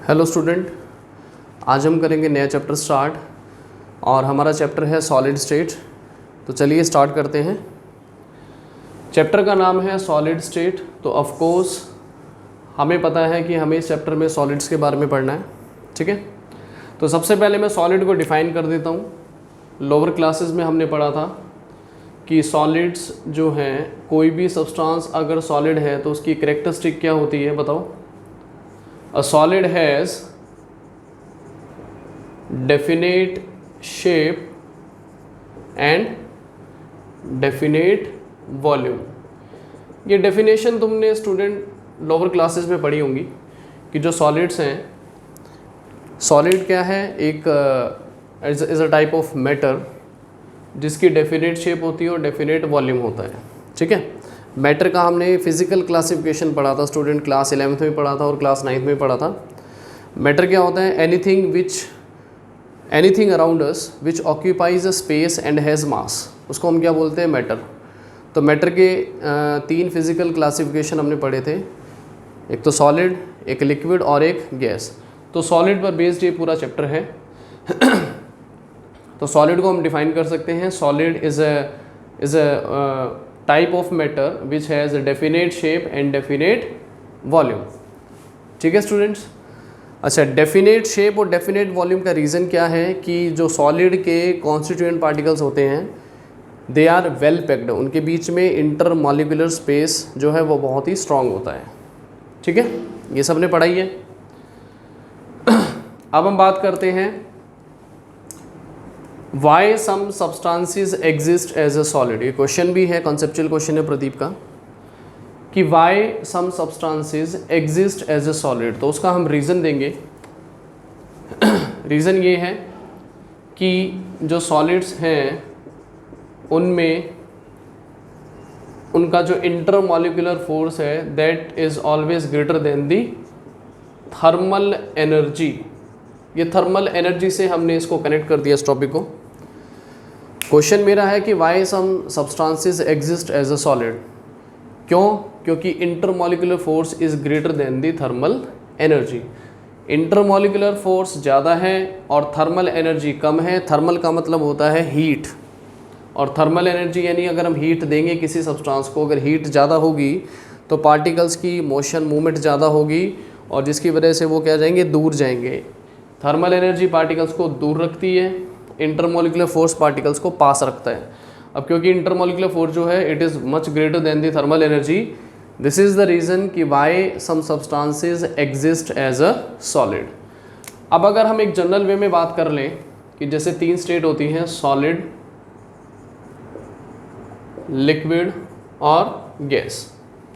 Hello student, आज हम करेंगे नया चैप्टर स्टार्ट और हमारा चैप्टर है सॉलिड स्टेट। तो चलिए स्टार्ट करते हैं। चैप्टर का नाम है सॉलिड स्टेट। तो ऑफ कोर्स हमें पता है कि हमें इस चैप्टर में सॉलिड्स के बारे में पढ़ना है, ठीक है। तो सबसे पहले मैं सॉलिड को डिफ़ाइन कर देता हूँ। लोअर क्लासेस में हमने पढ़ा था कि सॉलिड्स जो हैं, कोई भी सब्सटेंस अगर सॉलिड है तो उसकी कैरेक्टरिस्टिक क्या होती है, बताओ। A solid has definite shape and definite volume। ये डेफिनेशन तुमने स्टूडेंट लोअर क्लासेस में पढ़ी होंगी कि जो सॉलिड्स हैं, सॉलिड क्या है, एक is a type of matter जिसकी डेफिनेट शेप होती है और डेफिनेट वॉल्यूम होता है, ठीक है। मैटर का हमने फिजिकल क्लासिफिकेशन पढ़ा था स्टूडेंट, क्लास 11th में पढ़ा था और क्लास 9th में पढ़ा था। मैटर क्या होता है, anything around us which occupies a space and has मास, उसको हम क्या बोलते हैं, मैटर। तो मैटर के तीन फिजिकल क्लासिफिकेशन हमने पढ़े थे, एक तो सॉलिड, एक लिक्विड और एक गैस। तो सॉलिड पर बेस्ड ये पूरा चैप्टर है। तो सॉलिड को हम डिफाइन कर सकते हैं, solid is a type of matter which has a definite shape and definite volume, ठीक है स्टूडेंट्स। अच्छा, डेफिनेट शेप और डेफिनेट वॉल्यूम का रीज़न क्या है कि जो सॉलिड के कॉन्स्टिट्यूएंट पार्टिकल्स होते हैं दे आर वेल पैक्ड, उनके बीच में इंटर मॉलिक्यूलर स्पेस जो है वो बहुत ही स्ट्रांग होता है, ठीक है। ये सब ने पढ़ाई है। अब हम बात करते हैं why some substances exist as a solid. ये क्वेश्चन भी है, कॉन्सेप्चुअल क्वेश्चन है प्रदीप का, कि why some substances exist as a solid. तो उसका हम रीज़न देंगे। रीज़न ये है कि जो सॉलिड्स हैं उनमें उनका जो इंटरमॉलिक्यूलर फोर्स है that is always greater than the thermal energy. ये थर्मल एनर्जी से हमने इसको कनेक्ट कर दिया इस टॉपिक को। क्वेश्चन मेरा है कि why some substances exist as a solid. क्यों? क्योंकि intermolecular force is greater than the thermal energy. Intermolecular force ज़्यादा है और थर्मल एनर्जी कम है। थर्मल का मतलब होता है हीट, और थर्मल एनर्जी यानी अगर हम हीट देंगे किसी सब्सटेंस को, अगर हीट ज़्यादा होगी तो पार्टिकल्स की मोशन मूवमेंट ज़्यादा होगी और जिसकी वजह से वो क्या जाएंगे, दूर जाएंगे। थर्मल एनर्जी पार्टिकल्स को दूर रखती है, इंटरमॉलिक्यूलर फोर्स पार्टिकल्स को पास रखता है। अब क्योंकि इंटरमॉलिक्यूलर फोर्स जो है it is much greater than the thermal energy, this is the reason कि why some substances exist as a solid. अब अगर हम एक जनरल वे में बात कर लें कि जैसे तीन स्टेट होती हैं, सॉलिड, लिक्विड और गैस,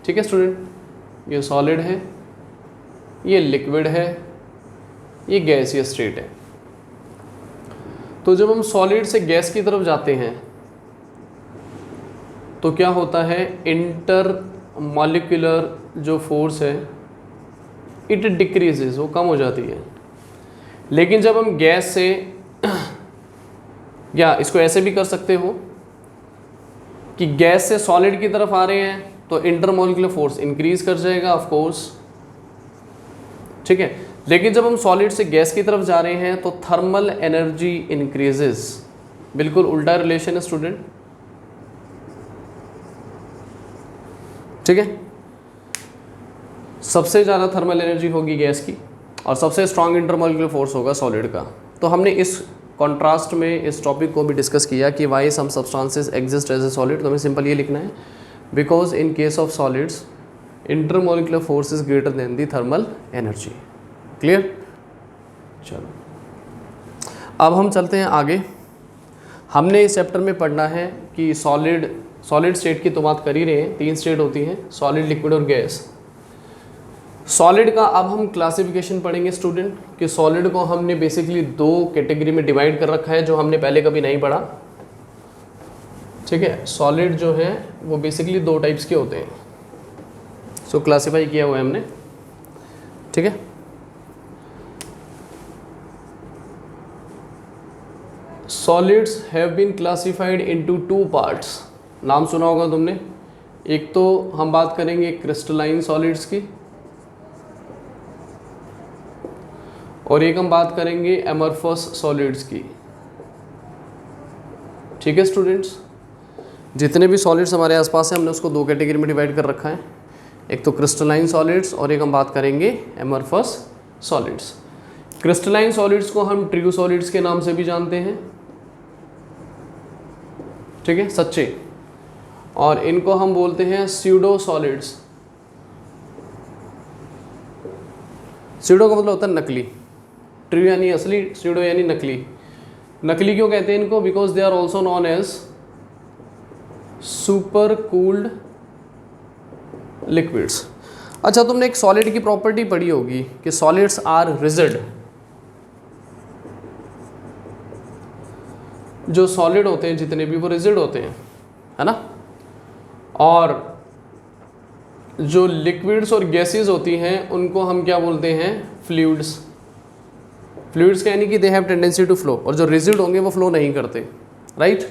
ठीक है स्टूडेंट। ये सॉलिड है, ये लिक्विड है, ये गैसीय स्टेट है। तो जब हम सॉलिड से गैस की तरफ जाते हैं तो क्या होता है, इंटर मॉलिक्यूलर जो फोर्स है इट डिक्रीजेज, वो कम हो जाती है। लेकिन जब हम गैस से, या इसको ऐसे भी कर सकते हो कि गैस से सॉलिड की तरफ आ रहे हैं तो इंटर मॉलिक्यूलर फोर्स इंक्रीज कर जाएगा ऑफ कोर्स, ठीक है। लेकिन जब हम सॉलिड से गैस की तरफ जा रहे हैं तो थर्मल एनर्जी इंक्रीजेस। बिल्कुल उल्टा रिलेशन है स्टूडेंट, ठीक है। सबसे ज़्यादा थर्मल एनर्जी होगी गैस की और सबसे स्ट्रांग इंटरमॉलिक्यूलर फोर्स होगा सॉलिड का। तो हमने इस कॉन्ट्रास्ट में इस टॉपिक को भी डिस्कस किया कि why some substances exist as a solid. तो हमें सिंपल ये लिखना है, because in case of solids intermolecular force is greater than the thermal energy. Clear? चलो अब हम चलते हैं आगे। हमने इस चैप्टर में पढ़ना है कि सॉलिड स्टेट की तो बात कर ही रहे हैं, तीन स्टेट होती हैं, सॉलिड, लिक्विड और गैस। सॉलिड का अब हम क्लासिफिकेशन पढ़ेंगे स्टूडेंट, कि सॉलिड को हमने बेसिकली दो कैटेगरी में डिवाइड कर रखा है जो हमने पहले कभी नहीं पढ़ा, ठीक है। सॉलिड जो है वो बेसिकली दो टाइप्स के होते हैं, सो क्लासीफाई किया हुआ है हमने, ठीक है। Solids have been classified into two parts. नाम सुना होगा तुमने। एक तो हम बात करेंगे क्रिस्टलाइन सॉलिड्स की, और एक हम बात करेंगे एमरफस सॉलिड्स की। ठीक है स्टूडेंट्स, जितने भी सॉलिड्स हमारे आसपास हैं हमने उसको दो कैटेगरी में डिवाइड कर रखा है, एक तो क्रिस्टलाइन सॉलिड्स और एक हम बात करेंगे एमरफस सॉलिड्स। क्रिस्टलाइन सॉलिड्स को हम ट्रू सॉलिड्स के नाम से भी जानते हैं, ठीक है, सच्चे, और इनको हम बोलते हैं स्यूडो सॉलिड्स। स्यूडो का मतलब होता है नकली, ट्रू यानी असली, स्यूडो यानी नकली। नकली क्यों कहते हैं इनको? Because they are also known as super cooled liquids. अच्छा, तुमने एक सॉलिड की प्रॉपर्टी पढ़ी होगी कि सॉलिड्स आर रिजिड। जो सॉलिड होते हैं जितने भी वो रिजिड होते हैं, है ना, और जो लिक्विड्स और गैसेस होती हैं उनको हम क्या बोलते हैं? फ्लूइड्स। फ्लूइड्स का यानी कि they have tendency to flow, और जो रिजिड होंगे वो फ्लो नहीं करते, राइट।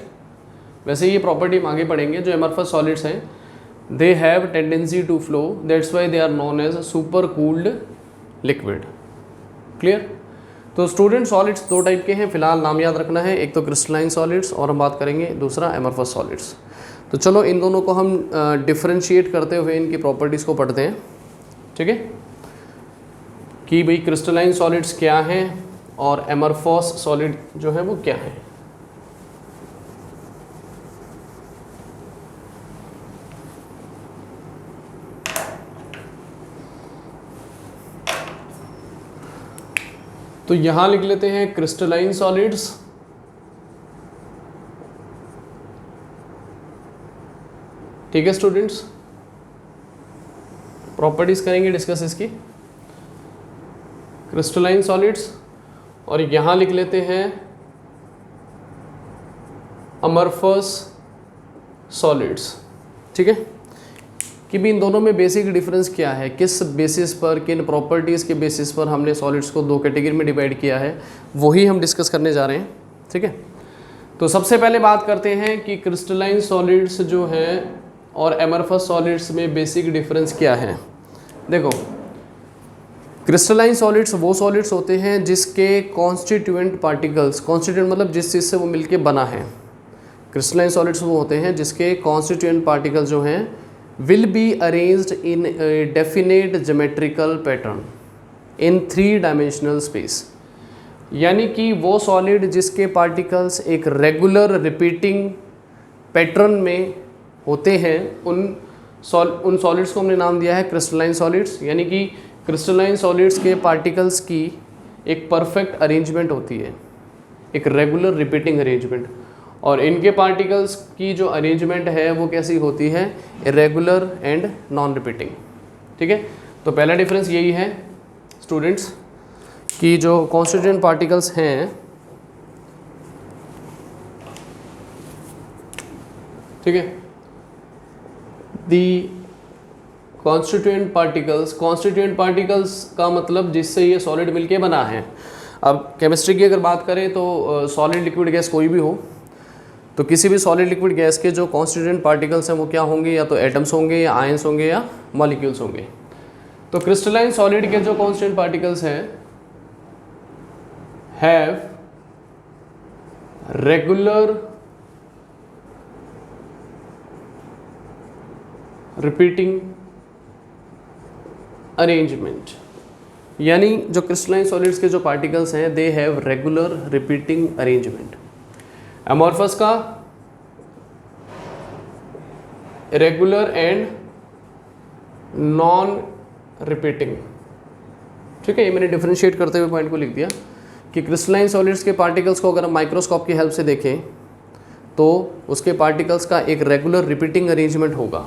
वैसे ये प्रॉपर्टी हम आगे पढ़ेंगे। जो एमरफस सॉलिड्स हैं they have tendency to flow, that's why they are known as super cooled liquid. Clear? तो स्टूडेंट सॉलिड्स दो टाइप के हैं, फिलहाल नाम याद रखना है, एक तो क्रिस्टलाइन सॉलिड्स और हम बात करेंगे दूसरा एमरफस सॉलिड्स। तो चलो इन दोनों को हम डिफ्रेंशिएट करते हुए इनकी प्रॉपर्टीज़ को पढ़ते हैं, ठीक है, कि भाई क्रिस्टलाइन सॉलिड्स क्या हैं और एमरफस सॉलिड जो है वो क्या है। तो यहां लिख लेते हैं क्रिस्टलाइन सॉलिड्स, ठीक है स्टूडेंट्स। प्रॉपर्टीज करेंगे डिस्कस इसकी, क्रिस्टलाइन सॉलिड्स, और यहां लिख लेते हैं अमरफस सॉलिड्स, ठीक है, कि भी इन दोनों में बेसिक डिफरेंस क्या है, किस बेसिस पर, किन प्रॉपर्टीज़ के बेसिस पर हमने सॉलिड्स को दो कैटेगरी में डिवाइड किया है, वही हम डिस्कस करने जा रहे हैं, ठीक है। तो सबसे पहले बात करते हैं कि क्रिस्टलाइन सॉलिड्स जो हैं और एमरफस सॉलिड्स में बेसिक डिफरेंस क्या है। देखो, क्रिस्टलाइन सॉलिड्स वो सॉलिड्स होते हैं जिसके कॉन्स्टिट्यूएंट पार्टिकल्स, कॉन्स्टिट्यूएंट मतलब जिस चीज़ से वो मिलके बना है। क्रिस्टलाइन सॉलिड्स वो होते हैं जिसके कॉन्स्टिट्यूएंट पार्टिकल्स जो हैं will be arranged in a definite geometrical pattern in 3-dimensional space। यानी कि वो सॉलिड जिसके पार्टिकल्स एक रेगुलर रिपीटिंग पैटर्न में होते हैं, उन सॉलिड्स को हमने नाम दिया है क्रिस्टलाइन सॉलिड्स। यानी कि क्रिस्टलाइन सॉलिड्स के पार्टिकल्स की एक परफेक्ट अरेंजमेंट होती है, एक रेगुलर रिपीटिंग अरेंजमेंट, और इनके पार्टिकल्स की जो अरेंजमेंट है वो कैसी होती है? इरेगुलर एंड नॉन रिपीटिंग, ठीक है। तो पहला डिफरेंस यही है स्टूडेंट्स कि जो कॉन्स्टिट्यूएंट पार्टिकल्स हैं, ठीक है, दी कॉन्स्टिट्यूएंट पार्टिकल्स का मतलब जिससे ये सॉलिड मिलके बना है। अब केमिस्ट्री की अगर बात करें तो सॉलिड लिक्विड गैस कोई भी हो, तो किसी भी सॉलिड लिक्विड गैस के जो कॉन्स्टिट्यूएंट पार्टिकल्स हैं वो क्या होंगे? या तो एटम्स होंगे, या आयंस होंगे, या मॉलिक्यूल्स होंगे। तो क्रिस्टलाइन सॉलिड के जो कॉन्स्टिट्यूएंट पार्टिकल्स हैं हैव रेगुलर रिपीटिंग अरेंजमेंट। यानी जो क्रिस्टलाइन सॉलिड्स के जो पार्टिकल्स हैं they have regular repeating arrangement. Amorphous का इरेगुलर एंड नॉन रिपीटिंग, ठीक है। ये मैंने डिफरेंशिएट करते हुए पॉइंट को लिख दिया कि क्रिस्टलाइन सॉलिड्स के पार्टिकल्स को अगर हम माइक्रोस्कोप की हेल्प से देखें तो उसके पार्टिकल्स का एक रेगुलर रिपीटिंग अरेंजमेंट होगा।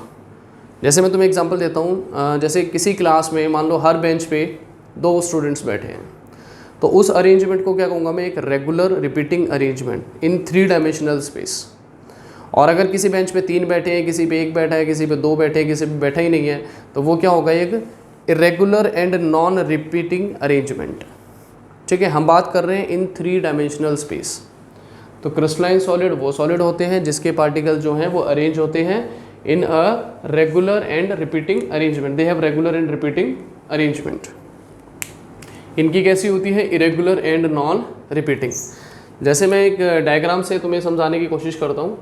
जैसे मैं तुम्हें एग्जांपल देता हूँ, जैसे किसी क्लास में मान लो हर बेंच पे 2 स्टूडेंट्स बैठे हैं, तो उस अरेंजमेंट को क्या कहूँगा मैं? एक regular repeating arrangement in three dimensional space. और अगर किसी बेंच पे 3 बैठे हैं, किसी पे 1 बैठा है, किसी पे 2 बैठे हैं, किसी पे बैठा ही नहीं है, तो वो क्या होगा? एक irregular and non repeating arrangement, ठीक है। हम बात कर रहे हैं इन 3-डायमेंशनल स्पेस। तो क्रिस्टलाइन सॉलिड वो सॉलिड होते हैं जिसके पार्टिकल जो हैं वो अरेंज होते हैं in a regular and repeating arrangement. They have regular and repeating arrangement. इनकी कैसी होती है, इरेगुलर एंड नॉन रिपीटिंग। जैसे मैं एक डायग्राम से तुम्हें समझाने की कोशिश करता हूँ।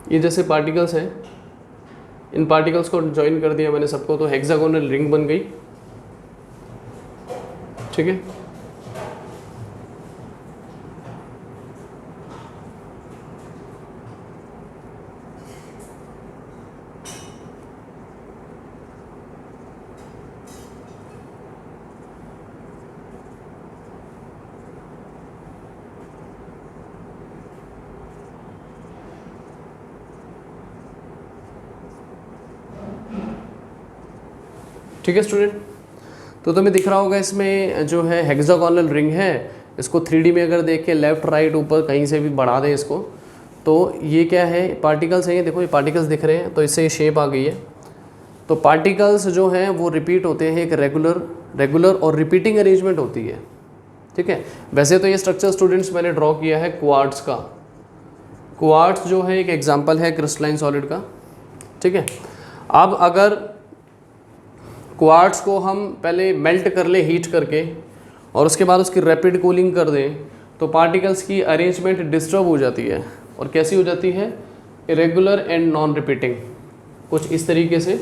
ये जैसे पार्टिकल्स हैं, इन पार्टिकल्स को ज्वाइन कर दिया मैंने सबको, तो हेक्सागोनल रिंग बन गई। ठीक है, ठीक है स्टूडेंट। तो तुम्हें दिख रहा होगा इसमें जो है हेक्सागोनल रिंग है, इसको 3D में अगर देख के लेफ्ट राइट ऊपर कहीं से भी बढ़ा दें इसको, तो ये क्या है, पार्टिकल्स हैं। ये देखो, ये पार्टिकल्स दिख रहे हैं, तो इससे ये शेप आ गई है। तो पार्टिकल्स जो हैं वो रिपीट होते हैं, एक रेगुलर और रिपीटिंग अरेंजमेंट होती है। ठीक है, वैसे तो ये स्ट्रक्चर स्टूडेंट्स मैंने ड्रॉ किया है क्वार्ट्ज का। क्वार्ट्ज जो है एक एग्जाम्पल है क्रिस्टलाइन सॉलिड का। ठीक है, अब अगर क्वार्ट्ज को हम पहले मेल्ट कर लें हीट करके, और उसके बाद उसकी रैपिड कूलिंग कर दें, तो पार्टिकल्स की अरेंजमेंट डिस्टर्ब हो जाती है। और कैसी हो जाती है, इरेगुलर एंड नॉन रिपीटिंग, कुछ इस तरीके से।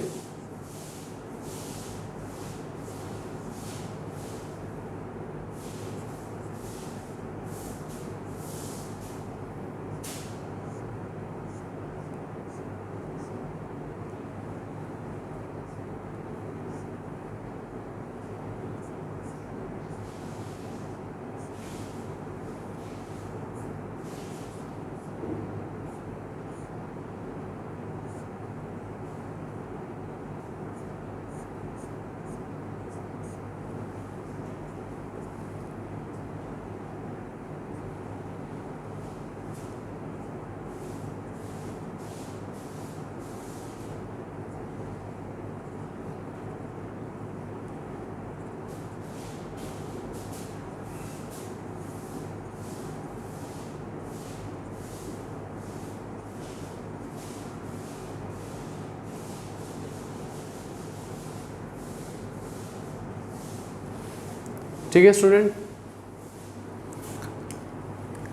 ठीक है स्टूडेंट,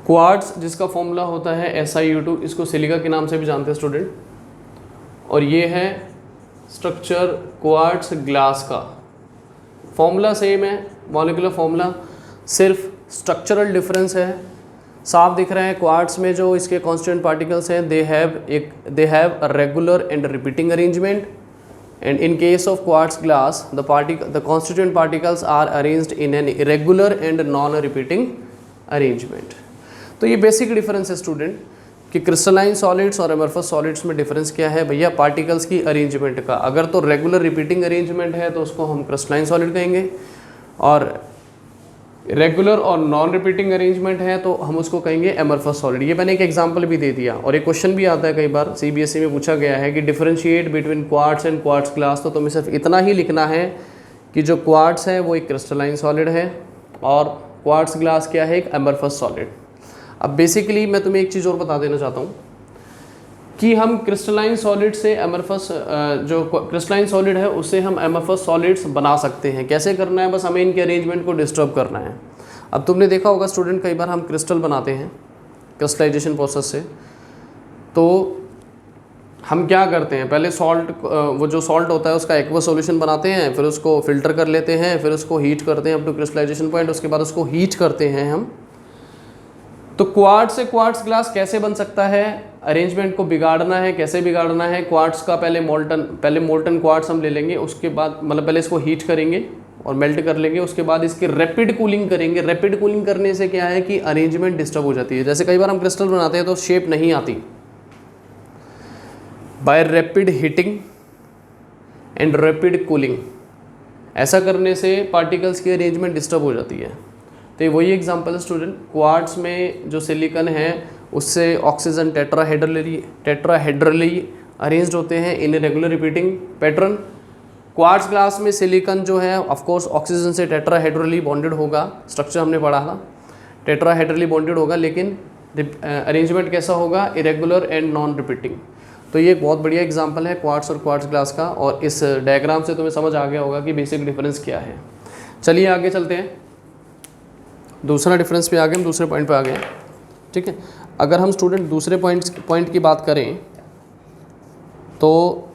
क्वार्ट्ज जिसका फॉर्मूला होता है SiO2, इसको सिलिका के नाम से भी जानते हैं स्टूडेंट। और ये है स्ट्रक्चर क्वार्ट्ज ग्लास का। फॉर्मूला सेम है, मॉलिक्यूलर फॉर्मूला, सिर्फ स्ट्रक्चरल डिफरेंस है। साफ दिख रहा है, क्वार्ट्ज में जो इसके कांस्टेंट पार्टिकल्स हैं they have a regular and repeating arrangement, and in case of quartz glass the constituent particles are arranged in an irregular and non-repeating arrangement। तो ये बेसिक डिफरेंस है स्टूडेंट कि क्रिस्टलाइन सॉलिड्स और amorphous solids में difference क्या है भैया, particles की अरेंजमेंट का। अगर तो रेगुलर रिपीटिंग अरेंजमेंट है तो उसको हम क्रिस्टलाइन सॉलिड कहेंगे, और रेगुलर और नॉन रिपीटिंग अरेंजमेंट है तो हम उसको कहेंगे एमरफस सॉलिड। ये मैंने एक एग्जांपल भी दे दिया, और एक क्वेश्चन भी आता है कई बार CBSE में पूछा गया है कि differentiate between quartz and quartz glass. तो तुम्हें सिर्फ इतना ही लिखना है कि जो क्वार्ट्ज है वो एक क्रिस्टलाइन सॉलिड है, और क्वार्ट्ज ग्लास क्या है, एक एमरफस सॉलिड। अब बेसिकली मैं तुम्हें एक चीज़ और बता देना चाहता हूँ कि हम क्रिस्टलाइन सॉलिड से एमरफस, जो क्रिस्टलाइन सॉलिड है उससे हम एमरफस सॉलिड्स बना सकते हैं। कैसे करना है, बस हमें इनके अरेंजमेंट को डिस्टर्ब करना है। अब तुमने देखा होगा स्टूडेंट, कई बार हम क्रिस्टल बनाते हैं क्रिस्टलाइजेशन प्रोसेस से, तो हम क्या करते हैं, पहले सॉल्ट, वो जो सॉल्ट होता है उसका एक्वा सॉल्यूशन बनाते हैं, फिर उसको फिल्टर कर लेते हैं, फिर उसको हीट करते हैं अप टू क्रिस्टलाइजेशन पॉइंट, उसके बाद उसको हीट करते हैं हम। तो क्वार्ट्ज से क्वार्ट्ज ग्लास कैसे बन सकता है, अरेंजमेंट को बिगाड़ना है, कैसे बिगाड़ना है, क्वार्ट्ज का पहले मोल्टन क्वार्ट्ज हम ले लेंगे, उसके बाद मतलब पहले इसको हीट करेंगे और मेल्ट कर लेंगे, उसके बाद इसकी रैपिड कूलिंग करेंगे। रैपिड कूलिंग करने से क्या है कि अरेंजमेंट डिस्टर्ब हो जाती है। जैसे कई बार हम क्रिस्टल बनाते हैं तो शेप नहीं आती। By rapid heating and rapid cooling ऐसा करने से पार्टिकल्स की अरेंजमेंट डिस्टर्ब हो जाती है। तो वही एग्जांपल है स्टूडेंट, क्वार्ट्ज में जो सिलिकॉन है उससे ऑक्सीजन टेट्राहेड्रली अरेंज्ड होते हैं in regular repeating pattern. Quartz glass में सिलिकॉन जो है ऑफ कोर्स ऑक्सीजन से टेट्राहेड्रली बॉन्डेड होगा, स्ट्रक्चर हमने पढ़ा था, टेट्राहेड्रली बॉन्डेड होगा, लेकिन अरेंजमेंट कैसा होगा, इरेगुलर एंड नॉन रिपीटिंग। तो ये एक बहुत बढ़िया एग्जांपल है क्वार्ट्ज और क्वार्ट्ज ग्लास का, और इस डायग्राम से तुम्हें समझ आ गया होगा कि बेसिक डिफरेंस क्या है। चलिए आगे चलते हैं, दूसरा डिफरेंस पे आ गए हम, दूसरे पॉइंट पे आ गए। ठीक है, अगर हम स्टूडेंट दूसरे पॉइंट की बात करें तो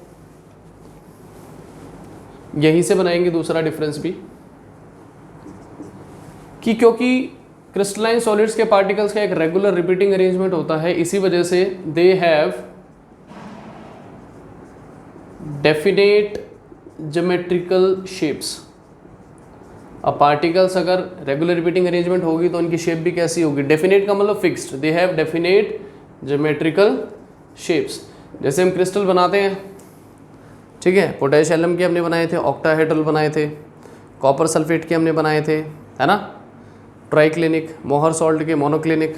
यहीं से बनाएंगे दूसरा डिफरेंस भी, कि क्योंकि क्रिस्टलाइन सॉलिड्स के पार्टिकल्स का एक रेगुलर रिपीटिंग अरेंजमेंट होता है, इसी वजह से they have definite geometrical shapes. अब पार्टिकल्स अगर रेगुलर रिपीटिंग अरेंजमेंट होगी तो उनकी शेप भी कैसी होगी, डेफिनेट का मतलब fixed, they have definite geometrical shapes. जैसे हम क्रिस्टल बनाते हैं, ठीक है, पोटेशियम एल्यूम के हमने बनाए थे, ऑक्टाहेड्रल बनाए थे, कॉपर सल्फेट के हमने बनाए थे, है ना, ट्राइक्लिनिक, मोहर सॉल्ट के मोनोक्लिनिक।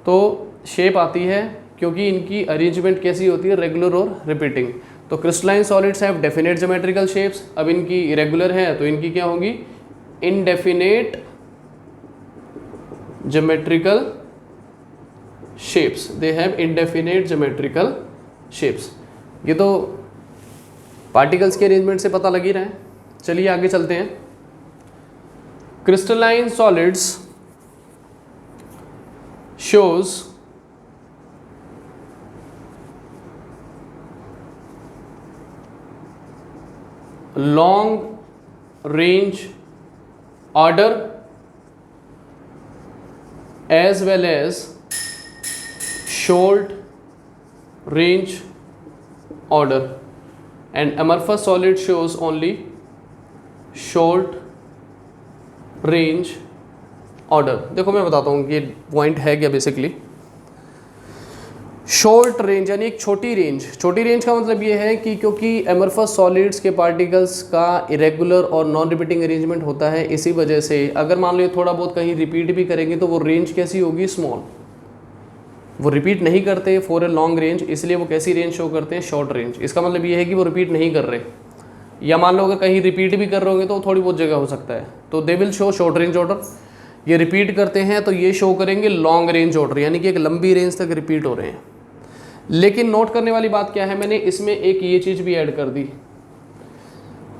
तो शेप आती है क्योंकि इनकी अरेंजमेंट कैसी होती है, रेगुलर और रिपीटिंग। तो crystalline solids have definite geometrical shapes. अब इनकी इरेगुलर है तो इनकी क्या होगी, indefinite geometrical shapes, they have indefinite geometrical shapes. ये तो पार्टिकल्स के अरेंजमेंट से पता लग ही रहा है। चलिए आगे चलते हैं। Crystalline solids shows long range order as well as short range order, and amorphous solid shows only short range order। देखो मैं बताता हूँ कि ये पॉइंट है क्या बेसिकली। शॉर्ट रेंज यानी एक छोटी रेंज, छोटी रेंज का मतलब ये है कि क्योंकि एमरफस सॉलिड्स के पार्टिकल्स का इरेगुलर और नॉन रिपीटिंग अरेंजमेंट होता है, इसी वजह से अगर मान लो ये थोड़ा बहुत कहीं रिपीट भी करेंगे तो वो रेंज कैसी होगी, स्मॉल। वो रिपीट नहीं करते फॉर ए लॉन्ग रेंज, इसलिए वो कैसी रेंज शो करते हैं, शॉर्ट रेंज। इसका मतलब ये है कि वो रिपीट नहीं कर रहे, या मान लो अगर कहीं रिपीट भी कर रहे होंगे तो थोड़ी बहुत जगह हो सकता है, तो they will show short range order. ये रिपीट करते हैं तो ये शो करेंगे लॉन्ग रेंज ऑर्डर, यानी कि एक लंबी रेंज तक रिपीट हो रहे हैं। लेकिन नोट करने वाली बात क्या है, मैंने इसमें एक ये चीज़ भी ऐड कर दी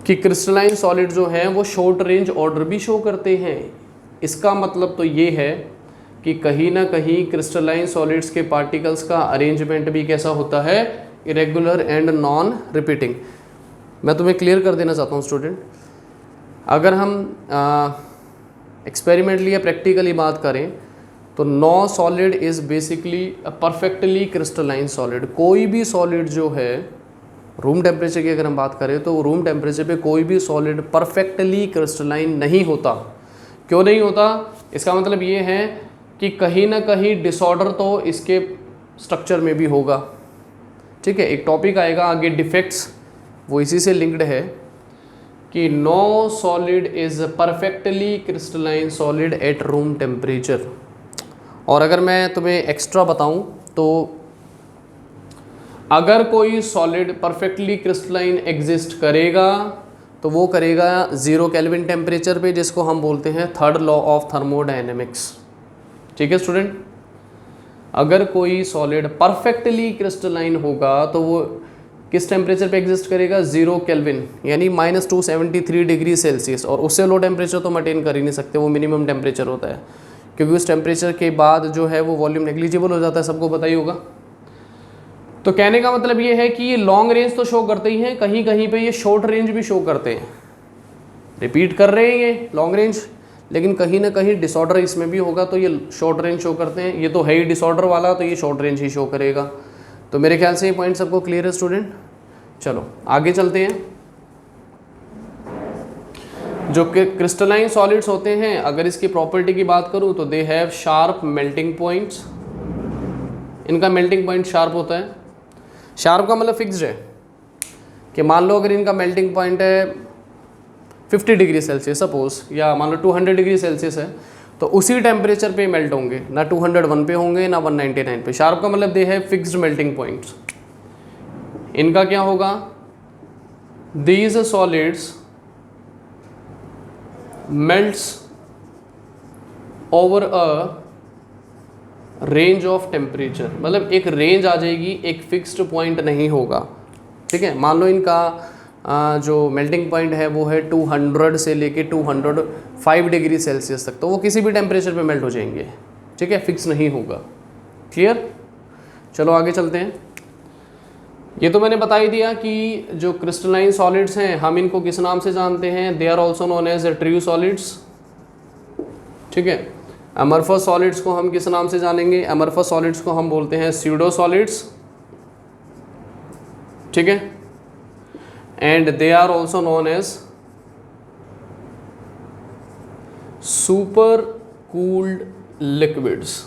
कि क्रिस्टलाइन सॉलिड जो हैं वो शॉर्ट रेंज ऑर्डर भी शो करते हैं। इसका मतलब तो ये है कि कहीं ना कहीं क्रिस्टलाइन सॉलिड्स के पार्टिकल्स का अरेंजमेंट भी कैसा होता है, इरेगुलर एंड नॉन रिपीटिंग। मैं तुम्हें क्लियर कर देना चाहता हूँ स्टूडेंट, अगर हम एक्सपेरिमेंटली या प्रैक्टिकली बात करें तो no solid is basically a perfectly crystalline solid. कोई भी सॉलिड जो है रूम टेम्परेचर की अगर हम बात करें तो रूम टेम्परेचर पे कोई भी सॉलिड परफेक्टली क्रिस्टलाइन नहीं होता। क्यों नहीं होता, इसका मतलब ये है कि कहीं ना कहीं डिसऑर्डर तो इसके स्ट्रक्चर में भी होगा। ठीक है, एक टॉपिक आएगा आगे डिफेक्ट्स, वो इसी से लिंक्ड है कि no solid is perfectly crystalline solid at room temperature. और अगर मैं तुम्हें एक्स्ट्रा बताऊं तो अगर कोई सॉलिड परफेक्टली क्रिस्टलाइन एग्जिस्ट करेगा तो वो करेगा 0 केल्विन टेम्परेचर पे, जिसको हम बोलते हैं थर्ड लॉ ऑफ थर्मोडायनेमिक्स। ठीक है स्टूडेंट, अगर कोई सॉलिड परफेक्टली क्रिस्टलाइन होगा तो वो किस टेम्परेचर पे एग्जिस्ट करेगा, 0 केल्विन यानी -273 डिग्री सेल्सियस। और उससे लो टेम्परेचर तो मेंटेन कर ही नहीं सकते, वो मिनिमम टेम्परेचर होता है, क्योंकि उस टेम्परेचर के बाद जो है वो वॉल्यूम नेग्लिजिबल हो जाता है, सबको पता ही होगा। तो कहने का मतलब ये है कि ये लॉन्ग रेंज तो शो करते ही हैं, कहीं कहीं पे ये शॉर्ट रेंज भी शो करते हैं। रिपीट कर रहे हैं ये लॉन्ग रेंज, लेकिन कहीं ना कहीं डिसऑर्डर इसमें भी होगा, तो ये शॉर्ट रेंज शो करते हैं। ये तो है ही डिसऑर्डर वाला, तो ये शॉर्ट रेंज ही शो करेगा। तो मेरे ख्याल से ये पॉइंट सबको क्लियर है स्टूडेंट। चलो आगे चलते हैं। जो कि क्रिस्टलाइन सॉलिड्स होते हैं, अगर इसकी प्रॉपर्टी की बात करूं तो they have sharp melting points. इनका मेल्टिंग पॉइंट शार्प होता है। शार्प का मतलब फिक्स्ड है कि मान लो अगर इनका मेल्टिंग पॉइंट है 50 डिग्री सेल्सियस सपोज, या मान लो 200 डिग्री सेल्सियस है, तो उसी टेम्परेचर पे मेल्ट होंगे, ना 201 पे होंगे ना 199 पे। शार्प का मतलब दे है फिक्स्ड मेल्टिंग पॉइंट्स। इनका क्या होगा, these solids melts over a range of temperature, मतलब एक रेंज आ जाएगी, एक फिक्स्ड पॉइंट नहीं होगा। ठीक है, मान लो इनका जो मेल्टिंग पॉइंट है वो है 200 से लेके 205 डिग्री सेल्सियस तक, तो वो किसी भी टेम्परेचर पे मेल्ट हो जाएंगे। ठीक है, फिक्स नहीं होगा। क्लियर, चलो आगे चलते हैं। ये तो मैंने बता ही दिया कि जो क्रिस्टलाइन सॉलिड्स हैं हम इनको किस नाम से जानते हैं, they are also known as true solids. ठीक है, अमरफस सॉलिड्स को हम किस नाम से जानेंगे, अमरफस सॉलिड्स को हम बोलते हैं स्यूडो सॉलिड्स। ठीक है, and they are also known as super cooled liquids.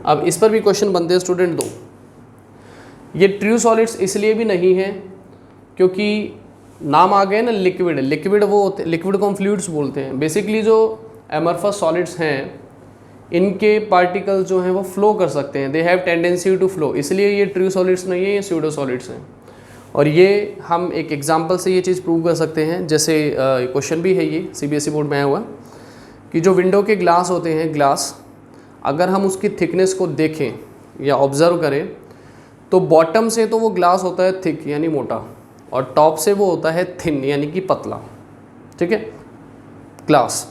अब इस पर भी क्वेश्चन बनते हैं स्टूडेंट दो। ये ट्रू सॉलिड्स इसलिए भी नहीं है क्योंकि नाम आ गए ना लिक्विड, लिक्विड वो लिक्विड को हम फ्लूइड्स बोलते हैं। बेसिकली जो एमरफस सॉलिड्स हैं इनके पार्टिकल्स जो हैं वो फ्लो कर सकते हैं, they have tendency to flow, इसलिए ये ट्रू सॉलिड्स नहीं है, ये स्यूडो सॉलिड्स हैं। और ये हम एक एग्जांपल से ये चीज़ प्रूव कर सकते हैं। जैसे क्वेश्चन भी है ये सीबीएसई बोर्ड में आया हुआ कि जो विंडो के ग्लास होते हैं, ग्लास अगर हम उसकी थिकनेस को देखें या ऑब्ज़र्व करें तो बॉटम से तो वो ग्लास होता है थिक यानी मोटा, और टॉप से वो होता है थिन यानी कि पतला। ठीक है, ग्लास।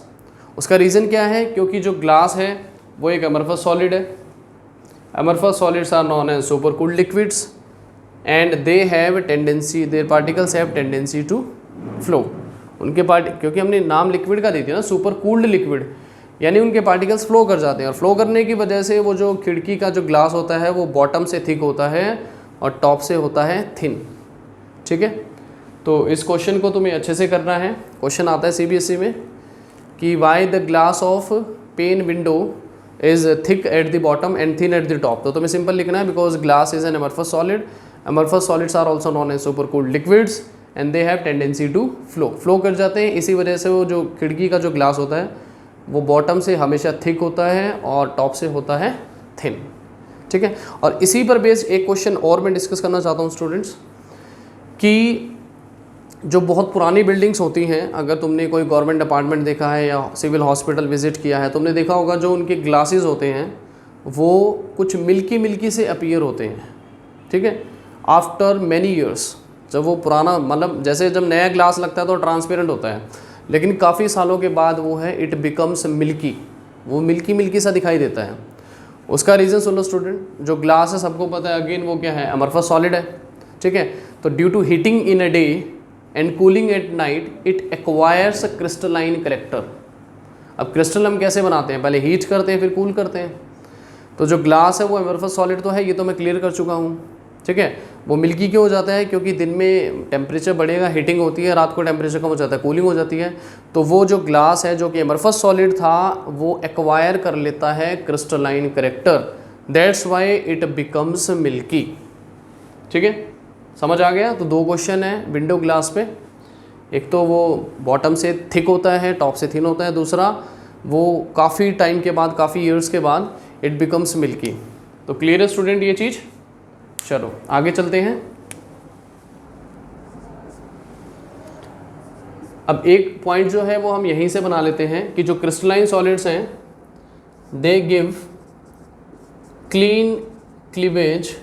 उसका रीज़न क्या है, क्योंकि जो ग्लास है वो एक अमरफस सॉलिड है। Amorphous solids are known as super cooled liquids and they have tendency, their particles have tendency to flow. उनके क्योंकि हमने नाम लिक्विड का दी थी ना, सुपर कूल्ड लिक्विड, यानी उनके पार्टिकल्स फ्लो कर जाते हैं, और फ्लो करने की वजह से वो जो खिड़की का जो ग्लास होता है वो बॉटम से थिक होता है और टॉप से होता है थिन। ठीक है, तो इस क्वेश्चन को तुम्हें अच्छे से करना है। क्वेश्चन आता है सीबीएसई में कि why the glass of pane window is thick at the bottom and thin at the top. तो तुम्हें सिंपल लिखना है because glass is an amorphous solid, amorphous solids are also known as super cooled liquids and they have tendency to flow कर जाते हैं। इसी वजह से वो जो खिड़की का जो ग्लास होता है वो बॉटम से हमेशा थिक होता है और टॉप से होता है थिन। ठीक है, और इसी पर बेस्ड एक क्वेश्चन और मैं डिस्कस करना चाहता हूँ स्टूडेंट्स कि जो बहुत पुरानी बिल्डिंग्स होती हैं, अगर तुमने कोई गवर्नमेंट अपार्टमेंट देखा है या सिविल हॉस्पिटल विजिट किया है, तुमने देखा होगा जो उनके ग्लासेस होते हैं वो कुछ मिल्की से अपीयर होते हैं। ठीक है, आफ्टर मैनी ईयर्स, जब वो पुराना मतलब जैसे जब नया ग्लास लगता है तो ट्रांसपेरेंट होता है, लेकिन काफ़ी सालों के बाद वो है इट बिकम्स मिल्की, वो मिल्की सा दिखाई देता है। उसका रीज़न सुन लो स्टूडेंट, जो ग्लास है सबको पता है अगेन वो क्या है, अमरफस सॉलिड है। ठीक है, तो due to heating in a day and cooling at night it acquires crystalline character. अब क्रिस्टल हम कैसे बनाते हैं, पहले हीट करते हैं फिर कूल करते हैं। तो जो ग्लास है वो अमरफस सॉलिड तो है, ये तो मैं क्लियर कर चुका हूँ। ठीक है, वो मिल्की क्यों हो जाता है, क्योंकि दिन में टेम्परेचर बढ़ेगा, हीटिंग होती है, रात को टेम्परेचर कम हो जाता है, कूलिंग हो जाती है। तो वो जो ग्लास है जो कि अमरफस सॉलिड था वो एक्वायर कर लेता है crystalline character, that's why it becomes milky. ठीक है, समझ आ गया। तो दो क्वेश्चन है विंडो ग्लास पे, एक तो वो बॉटम से थिक होता है टॉप से थिन होता है, दूसरा वो काफ़ी टाइम के बाद, काफ़ी ईयर्स के बाद इट बिकम्स मिल्की। तो क्लियर है स्टूडेंट ये चीज़। चलो आगे चलते हैं। अब एक पॉइंट जो है वो हम यहीं से बना लेते हैं कि जो क्रिस्टलाइन सॉलिड्स हैं they give clean cleavage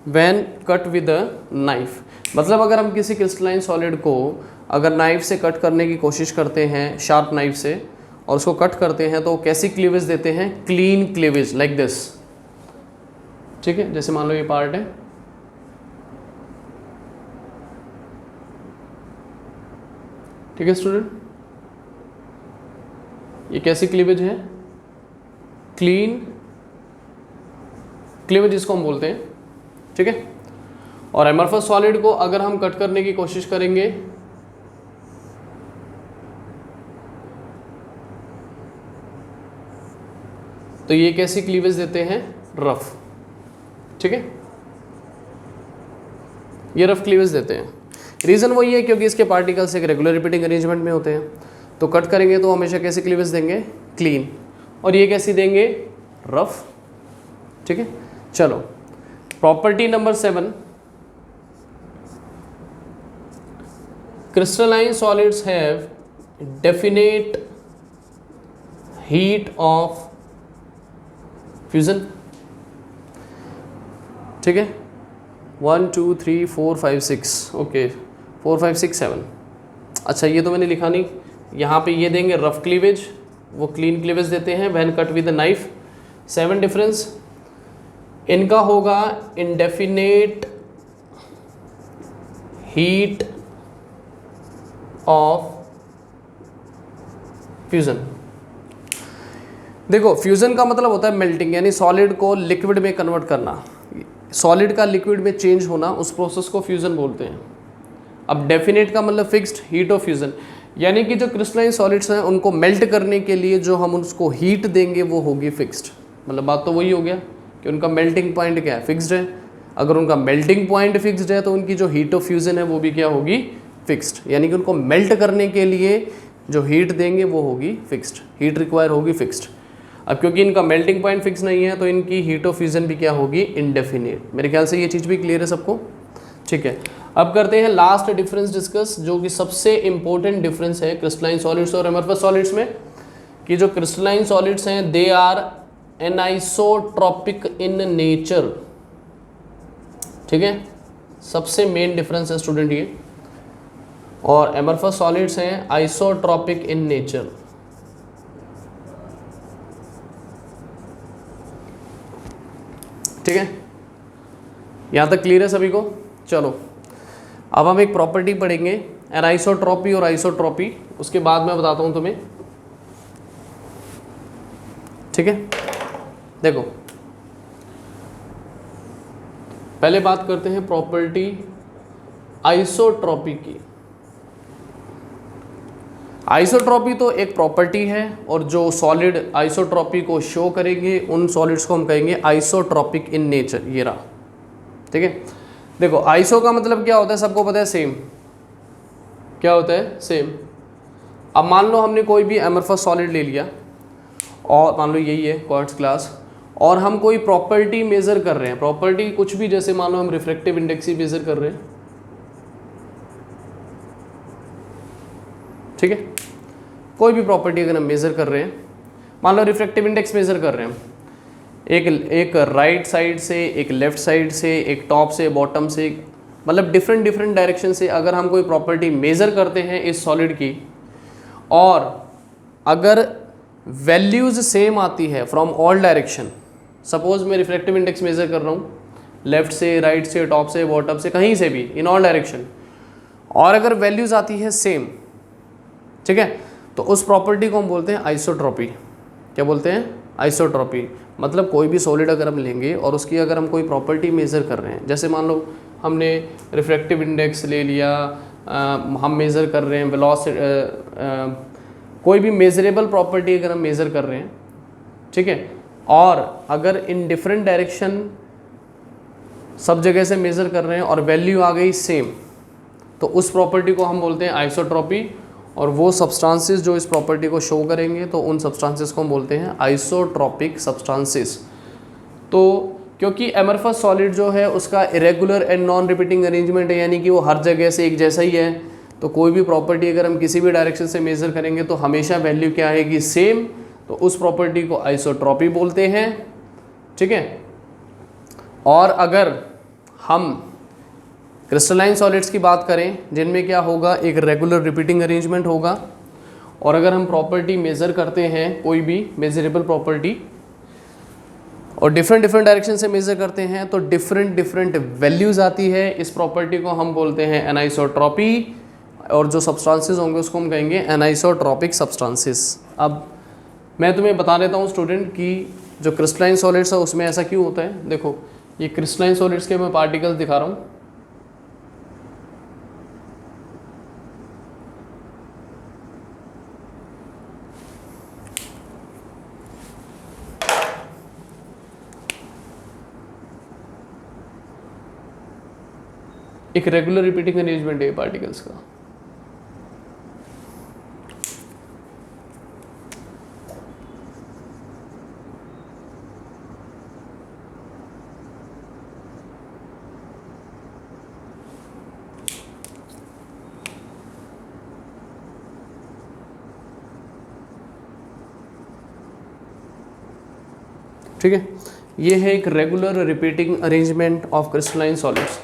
when cut with a knife. मतलब अगर हम किसी क्रिस्टलाइन सॉलिड को अगर नाइफ से कट करने की कोशिश करते हैं, शार्प नाइफ से, और उसको कट करते हैं तो कैसी क्लीवेज देते हैं, क्लीन क्लीवेज लाइक दिस। ठीक है, जैसे मान लो ये पार्ट है, ठीक है स्टूडेंट, ये कैसी क्लीवेज है, क्लीन क्लीवेज इसको हम बोलते हैं। ठीक है, और अमरफस सॉलिड को अगर हम कट करने की कोशिश करेंगे तो ये कैसी क्लीवेज देते हैं, रफ। ठीक है, ये रफ क्लीवेज देते हैं। रीज़न वही है क्योंकि इसके पार्टिकल्स एक रेगुलर रिपीटिंग अरेंजमेंट में होते हैं। तो कट करेंगे तो हमेशा कैसे क्लीवेज देंगे, क्लीन, और ये कैसी देंगे, रफ। ठीक है, चलो property number 7, crystalline solids have definite heat of fusion. ठीक है, 1 2 3 4 5 6, ओके 4 5 6 7। अच्छा ये तो मैंने लिखा नहीं, यहाँ पे ये देंगे रफ क्लीवेज, वो क्लीन क्लीवेज देते हैं when cut with knife. 7 difference, इनका होगा इंडेफिनेट हीट ऑफ फ्यूजन। देखो फ्यूजन का मतलब होता है मेल्टिंग, यानी सॉलिड को लिक्विड में कन्वर्ट करना, सॉलिड का लिक्विड में चेंज होना, उस प्रोसेस को फ्यूजन बोलते हैं। अब डेफिनेट का मतलब फिक्स्ड हीट ऑफ फ्यूजन, यानी कि जो क्रिस्टलाइन सॉलिड्स हैं उनको मेल्ट करने के लिए जो हम उसको हीट देंगे वो होगी फिक्स्ड। मतलब बात तो वही हो गया कि उनका मेल्टिंग पॉइंट क्या है, फिक्स्ड है। अगर उनका मेल्टिंग पॉइंट फिक्स्ड है तो उनकी जो हीट ऑफ फ्यूजन है वो भी क्या होगी, फिक्स्ड। यानी कि उनको मेल्ट करने के लिए जो हीट देंगे वो होगी फिक्स्ड, हीट रिक्वायर होगी फिक्स्ड। अब क्योंकि इनका मेल्टिंग पॉइंट फिक्स नहीं है तो इनकी हीट ऑफ फ्यूजन भी क्या होगी, इंडेफिनिट। मेरे ख्याल से ये चीज़ भी क्लियर है सबको। ठीक है, अब करते हैं लास्ट डिफरेंस डिस्कस, जो कि सबसे इंपॉर्टेंट डिफरेंस है क्रिस्टलाइन सॉलिड्स और अमorphous सॉलिड्स में, कि जो क्रिस्टलाइन सॉलिड्स हैं they are anisotropic in nature. ठीक है, सबसे मेन डिफरेंस है स्टूडेंट ये, और अमorphous सॉलिड्स हैं आइसोट्रॉपिक इन नेचर। ठीक है, यहाँ तक क्लियर है सभी को। चलो अब हम एक प्रॉपर्टी पढ़ेंगे, एनाइसोट्रॉपी और आइसोट्रॉपी, उसके बाद मैं बताता हूँ तुम्हें। ठीक है, देखो पहले बात करते हैं प्रॉपर्टी आइसोट्रॉपी की। आइसोट्रॉपी तो एक प्रॉपर्टी है, और जो सॉलिड आइसोट्रॉपी को शो करेंगे उन सॉलिड्स को हम कहेंगे आइसोट्रॉपिक इन नेचर। ये रहा। ठीक है, देखो आइसो का मतलब क्या होता है, सबको पता है, सेम। क्या होता है, सेम। अब मान लो हमने कोई भी अमorphous सॉलिड ले लिया, और मान लो यही है क्वार्ट्ज ग्लास, और हम कोई प्रॉपर्टी मेजर कर रहे हैं, प्रॉपर्टी कुछ भी, जैसे मान लो हम रिफ्रैक्टिव इंडेक्स ही मेजर कर रहे हैं। ठीक है, कोई भी प्रॉपर्टी अगर हम मेजर कर रहे हैं, मान लो रिफ्रैक्टिव इंडेक्स मेजर कर रहे हैं, एक राइट साइड से, एक लेफ्ट साइड से, एक टॉप से, बॉटम से, मतलब डिफरेंट डिफरेंट डायरेक्शन से अगर हम कोई प्रॉपर्टी मेजर करते हैं इस सॉलिड की, और अगर वैल्यूज सेम आती है फ्रॉम ऑल डायरेक्शन, सपोज मैं रिफ्रैक्टिव इंडेक्स मेजर कर रहा हूँ लेफ्ट से, राइट से, टॉप से, बॉटम से, कहीं से भी, इन ऑल डायरेक्शन, और अगर वैल्यूज आती है सेम, ठीक है, तो उस प्रॉपर्टी को हम बोलते हैं आइसोट्रॉपी। क्या बोलते हैं, आइसोट्रॉपी। मतलब कोई भी सॉलिड अगर हम लेंगे और उसकी अगर हम कोई प्रॉपर्टी मेज़र कर रहे हैं, जैसे मान लो हमने रिफ्रैक्टिव इंडेक्स ले लिया, हम मेज़र कर रहे हैं वेलोसिटी, कोई भी मेजरेबल प्रॉपर्टी अगर हम मेज़र कर रहे हैं, ठीक है, और अगर इन डिफरेंट डायरेक्शन सब जगह से मेज़र कर रहे हैं और वैल्यू आ गई सेम, तो उस प्रॉपर्टी को हम बोलते हैं आइसोट्रॉपी। और वो सब्सटेंसेस जो इस प्रॉपर्टी को शो करेंगे तो उन सब्सटेंसेस को हम बोलते हैं आइसोट्रॉपिक सब्सटेंसेस। तो क्योंकि अमorphous सॉलिड जो है उसका irregular and non repeating arrangement है, यानी कि वो हर जगह से एक जैसा ही है, तो कोई भी प्रॉपर्टी अगर हम किसी भी डायरेक्शन से मेज़र करेंगे तो हमेशा वैल्यू क्या आएगी, सेम, तो उस प्रॉपर्टी को आइसोट्रॉपी बोलते हैं। ठीक है, और अगर हम क्रिस्टलाइन सॉलिड्स की बात करें जिनमें क्या होगा, एक रेगुलर रिपीटिंग अरेंजमेंट होगा, और अगर हम प्रॉपर्टी मेज़र करते हैं कोई भी मेजरेबल प्रॉपर्टी और डिफरेंट डिफरेंट डायरेक्शन से मेज़र करते हैं तो डिफरेंट डिफरेंट वैल्यूज़ आती है, इस प्रॉपर्टी को हम बोलते हैं एनाइसोट्रॉपी, और जो सब्सटेंसेस होंगे उसको हम कहेंगे एनाइसोट्रॉपिक सब्सटेंसेस। अब मैं तुम्हें बता देता हूँ स्टूडेंट कि जो क्रिस्टलाइन सॉलिड्स है उसमें ऐसा क्यों होता है। देखो ये क्रिस्टलाइन सॉलिड्स के मैं पार्टिकल्स दिखा रहा हूँ, एक रेगुलर रिपीटिंग अरेंजमेंट है पार्टिकल्स का। ठीक है, ये है एक regular repeating arrangement of crystalline solids.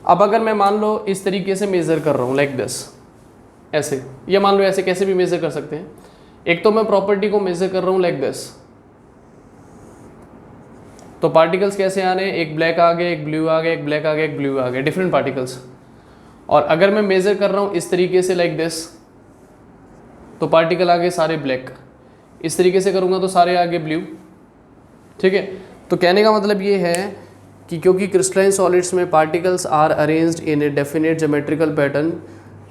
अब अगर मैं मान लो इस तरीके से मेज़र कर रहा हूँ लाइक दिस, ऐसे, या मान लो ऐसे कैसे भी मेज़र कर सकते हैं। एक तो मैं प्रॉपर्टी को मेज़र कर रहा हूँ लाइक दिस, तो पार्टिकल्स कैसे आ रहे हैं, एक ब्लैक आ गया, एक ब्लू आ गया, एक ब्लैक आ गया, एक ब्लू आ गया, डिफरेंट पार्टिकल्स। और अगर मैं मेज़र कर रहा हूँ इस तरीके से लाइक दिस, तो पार्टिकल आ गए सारे ब्लैक। इस तरीके से करूँगा तो सारे आ गए ब्लू। ठीक है, तो कहने का मतलब ये है कि क्योंकि क्रिस्टलाइन सॉलिड्स में particles are arranged in a definite geometrical pattern,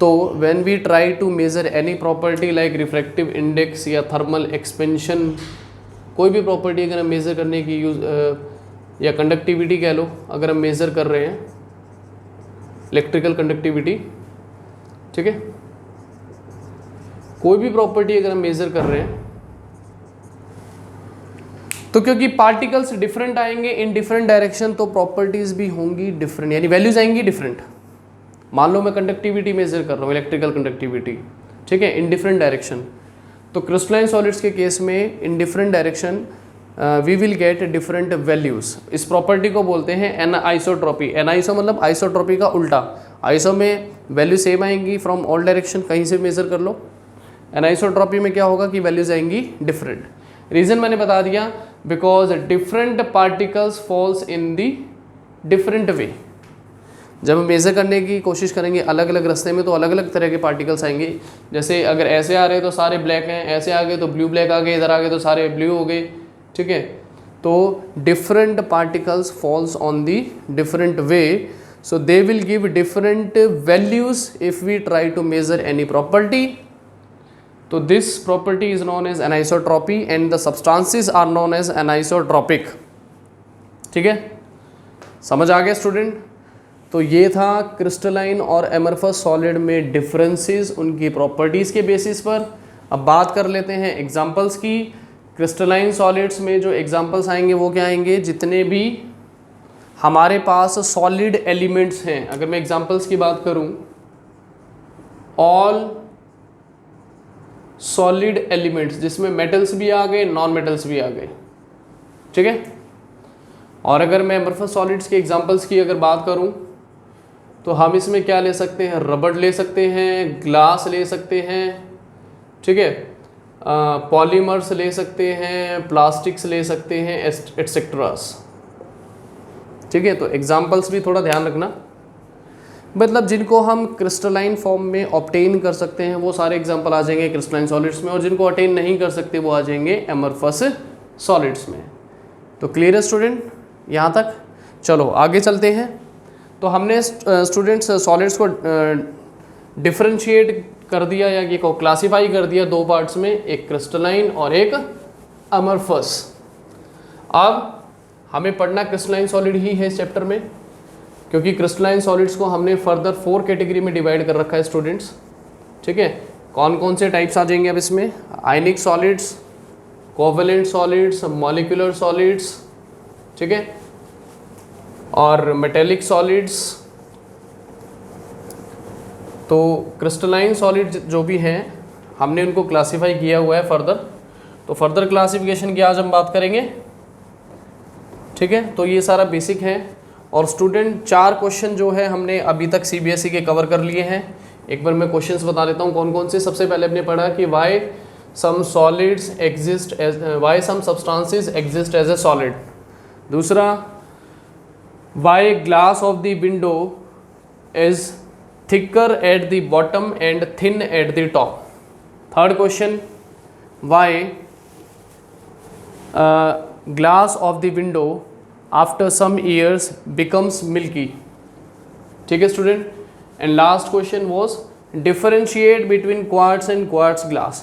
तो when we try to measure any property like refractive index या थर्मल एक्सपेंशन, कोई भी प्रॉपर्टी अगर हम मेज़र करने की या कंडक्टिविटी कह लो, अगर हम मेज़र कर रहे हैं इलेक्ट्रिकल कंडक्टिविटी, ठीक है, कोई भी प्रॉपर्टी अगर हम मेज़र कर रहे हैं, तो क्योंकि पार्टिकल्स डिफरेंट आएंगे इन डिफरेंट डायरेक्शन, तो प्रॉपर्टीज भी होंगी डिफरेंट, यानी वैल्यूज आएंगी डिफरेंट। मान लो मैं कंडक्टिविटी मेजर कर रहा हूँ, इलेक्ट्रिकल कंडक्टिविटी, ठीक है, इन डिफरेंट डायरेक्शन, तो क्रिस्टलाइन सॉलिड्स के केस में in different direction we will get different values. इस प्रॉपर्टी को बोलते हैं एनाइसोट्रॉपी। एनाइसो मतलब आइसोट्रॉपी का उल्टा। आइसो में वैल्यू सेम आएंगी फ्रॉम ऑल डायरेक्शन, कहीं से मेजर कर लो। एनाइसोट्रॉपी में क्या होगा कि वैल्यूज आएंगी डिफरेंट। रीज़न मैंने बता दिया, because different particles falls in the different वे। जब हम मेज़र करने की कोशिश करेंगे अलग अलग रास्ते में, तो अलग अलग तरह के पार्टिकल्स आएंगे। जैसे अगर ऐसे आ रहे हैं तो सारे ब्लैक हैं, ऐसे आ गए तो ब्लू ब्लैक आ गए, इधर आ गए तो सारे ब्लू हो गए, ठीक है। तो different particles falls on the different way, so they will give different values if we try to measure any property. तो this property is known as anisotropy and the substances are known as anisotropic. ठीक है, समझ आ गया student. तो ये था crystalline और amorphous solid में डिफरेंसेस उनकी प्रॉपर्टीज़ के बेसिस पर। अब बात कर लेते हैं एग्जांपल्स की। क्रिस्टलाइन सॉलिड्स में जो एग्जांपल्स आएंगे वो क्या आएंगे, जितने भी हमारे पास सॉलिड एलिमेंट्स हैं। अगर मैं एग्जांपल्स की बात करूं, ऑल सॉलिड एलिमेंट्स, जिसमें मेटल्स भी आ गए, नॉन मेटल्स भी आ गए, ठीक है। और अगर मैं एमरफस सॉलिड्स के एग्जांपल्स की अगर बात करूं, तो हम इसमें क्या ले सकते हैं, रबड़ ले सकते हैं, ग्लास ले सकते हैं, ठीक है, पॉलीमर्स ले सकते हैं, प्लास्टिक्स ले सकते हैं, एटसेट्रास, ठीक है। तो एग्जांपल्स भी थोड़ा ध्यान रखना, मतलब जिनको हम क्रिस्टलाइन फॉर्म में ऑब्टेन कर सकते हैं वो सारे एग्जांपल आ जाएंगे क्रिस्टलाइन सॉलिड्स में, और जिनको अटेन नहीं कर सकते वो आ जाएंगे एमरफस सॉलिड्स में। तो क्लियर है स्टूडेंट यहाँ तक। चलो आगे चलते हैं। तो हमने स्टूडेंट्स सॉलिड्स को डिफरेंशिएट कर दिया, या ये को क्लासीफाई कर दिया दो पार्ट्स में, एक क्रिस्टलाइन और एक अमरफस। अब हमें पढ़ना क्रिस्टलाइन सॉलिड ही है इस चैप्टर में, क्योंकि क्रिस्टलाइन सॉलिड्स को हमने फर्दर 4 कैटेगरी में डिवाइड कर रखा है स्टूडेंट्स, ठीक है। कौन कौन से टाइप्स आ जाएंगे अब इसमें, आयनिक solids, covalent solids, molecular solids, ठीक है, और मेटेलिक सॉलिड्स। तो क्रिस्टलाइन सॉलिड जो भी हैं हमने उनको क्लासीफाई किया हुआ है फर्दर। तो फर्दर क्लासिफिकेशन की आज हम बात करेंगे, ठीक है। तो ये सारा बेसिक है। और स्टूडेंट 4 क्वेश्चन जो है हमने अभी तक सीबीएसई के कवर कर लिए हैं। एक बार मैं क्वेश्चंस बता देता हूँ कौन कौन से। सबसे पहले हमने पढ़ा कि why some solids exist as, why some substances exist as a solid. दूसरा, why glass of the window is thicker at the bottom and thin at the top. Third question, why glass of the window after some years becomes milky. ठीक है student. And last question was differentiate between quartz and quartz glass.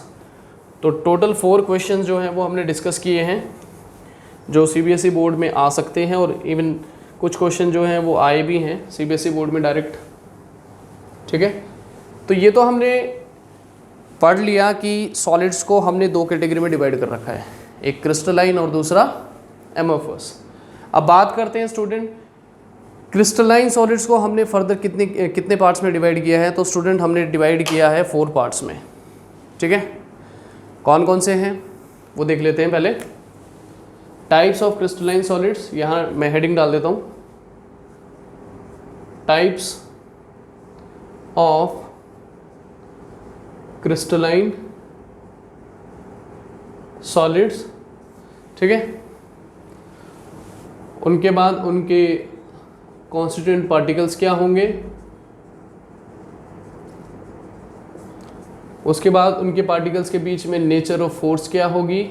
तो total 4 question जो हैं वो हमने discuss किए हैं, जो सीबीएसई बोर्ड में आ सकते हैं, और इवन कुछ क्वेश्चन जो हैं वो आए भी हैं सीबीएसई बोर्ड में डायरेक्ट ठीक है, तो ये तो हमने पढ़ लिया कि सॉलिड्स को हमने दो कैटेगरी में डिवाइड कर रखा है, एक क्रिस्टलाइन और दूसरा एमोफस। अब बात करते हैं स्टूडेंट, क्रिस्टलाइन सॉलिड्स को हमने फर्दर कितने पार्ट्स में डिवाइड किया है। तो स्टूडेंट हमने डिवाइड किया है 4 पार्ट्स में। ठीक है, कौन कौन से हैं वो देख लेते हैं पहले। टाइप्स ऑफ क्रिस्टलाइन सॉलिड्स, यहाँ मैं हेडिंग डाल देता हूँ, टाइप्स ऑफ क्रिस्टलाइन सॉलिड्स। ठीक है, उनके बाद उनके कॉन्स्टिट्यूएंट पार्टिकल्स क्या होंगे, उसके बाद उनके पार्टिकल्स के बीच में नेचर ऑफ फोर्स क्या होगी,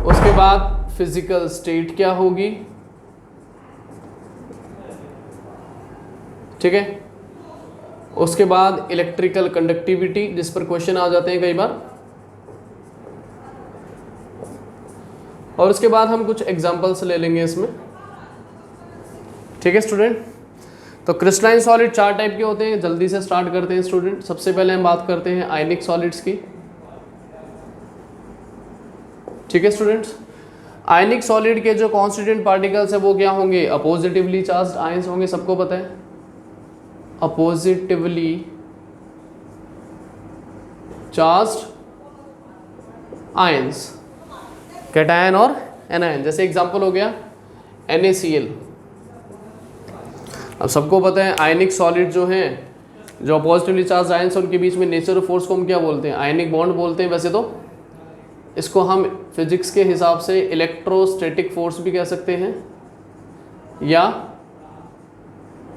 उसके बाद फिजिकल स्टेट क्या होगी। ठीक है, उसके बाद इलेक्ट्रिकल कंडक्टिविटी, जिस पर क्वेश्चन आ जाते हैं कई बार, और उसके बाद हम कुछ एग्जांपल्स ले लेंगे इसमें। ठीक है स्टूडेंट, तो क्रिस्टलाइन सॉलिड 4 टाइप के होते हैं। जल्दी से स्टार्ट करते हैं स्टूडेंट। सबसे पहले हम बात करते हैं आयनिक सॉलिड्स की। ठीक है स्टूडेंट्स, आयनिक सॉलिड के जो कॉन्स्टिट्यूएंट पार्टिकल्स है वो क्या होंगे, अपोजिटिवली चार्ज्ड आयंस होंगे, सबको पता है। अपोजिटिवली चार्ज्ड आयंस, कैटायन और एनायन। जैसे एग्जांपल हो गया NaCl। अब सबको पता है आयनिक सॉलिड जो हैं, जो पॉजिटिवली चार्ज आयंस उनके बीच में नेचर ऑफ फोर्स को हम क्या बोलते हैं, आयनिक बॉन्ड बोलते हैं। वैसे तो इसको हम फिजिक्स के हिसाब से इलेक्ट्रोस्टैटिक फोर्स भी कह सकते हैं या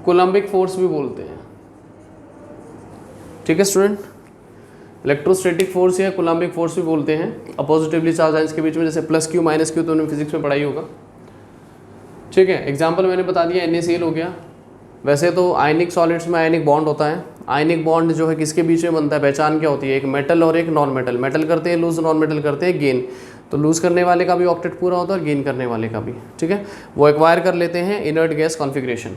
कोलम्बिक फोर्स भी बोलते हैं। ठीक है स्टूडेंट, इलेक्ट्रोस्टैटिक फोर्स या कोलम्बिक फोर्स भी बोलते हैं अपोजिटिवली चार्ज आयंस के बीच में, जैसे +Q -Q तो उन्हें फिजिक्स में पढ़ाई होगा। ठीक है, एग्जांपल मैंने बता दिया NaCl हो गया। वैसे तो आयनिक सॉलिड्स में आयनिक बॉन्ड होता है। आयनिक बॉन्ड जो है किसके बीच में बनता है, पहचान क्या होती है, एक मेटल और एक नॉन मेटल। मेटल करते हैं लूज, नॉन मेटल करते हैं गेन। तो लूज करने वाले का भी ऑक्टेट पूरा होता है और गेन करने वाले का भी। ठीक है, वो एक्वायर कर लेते हैं inert gas configuration.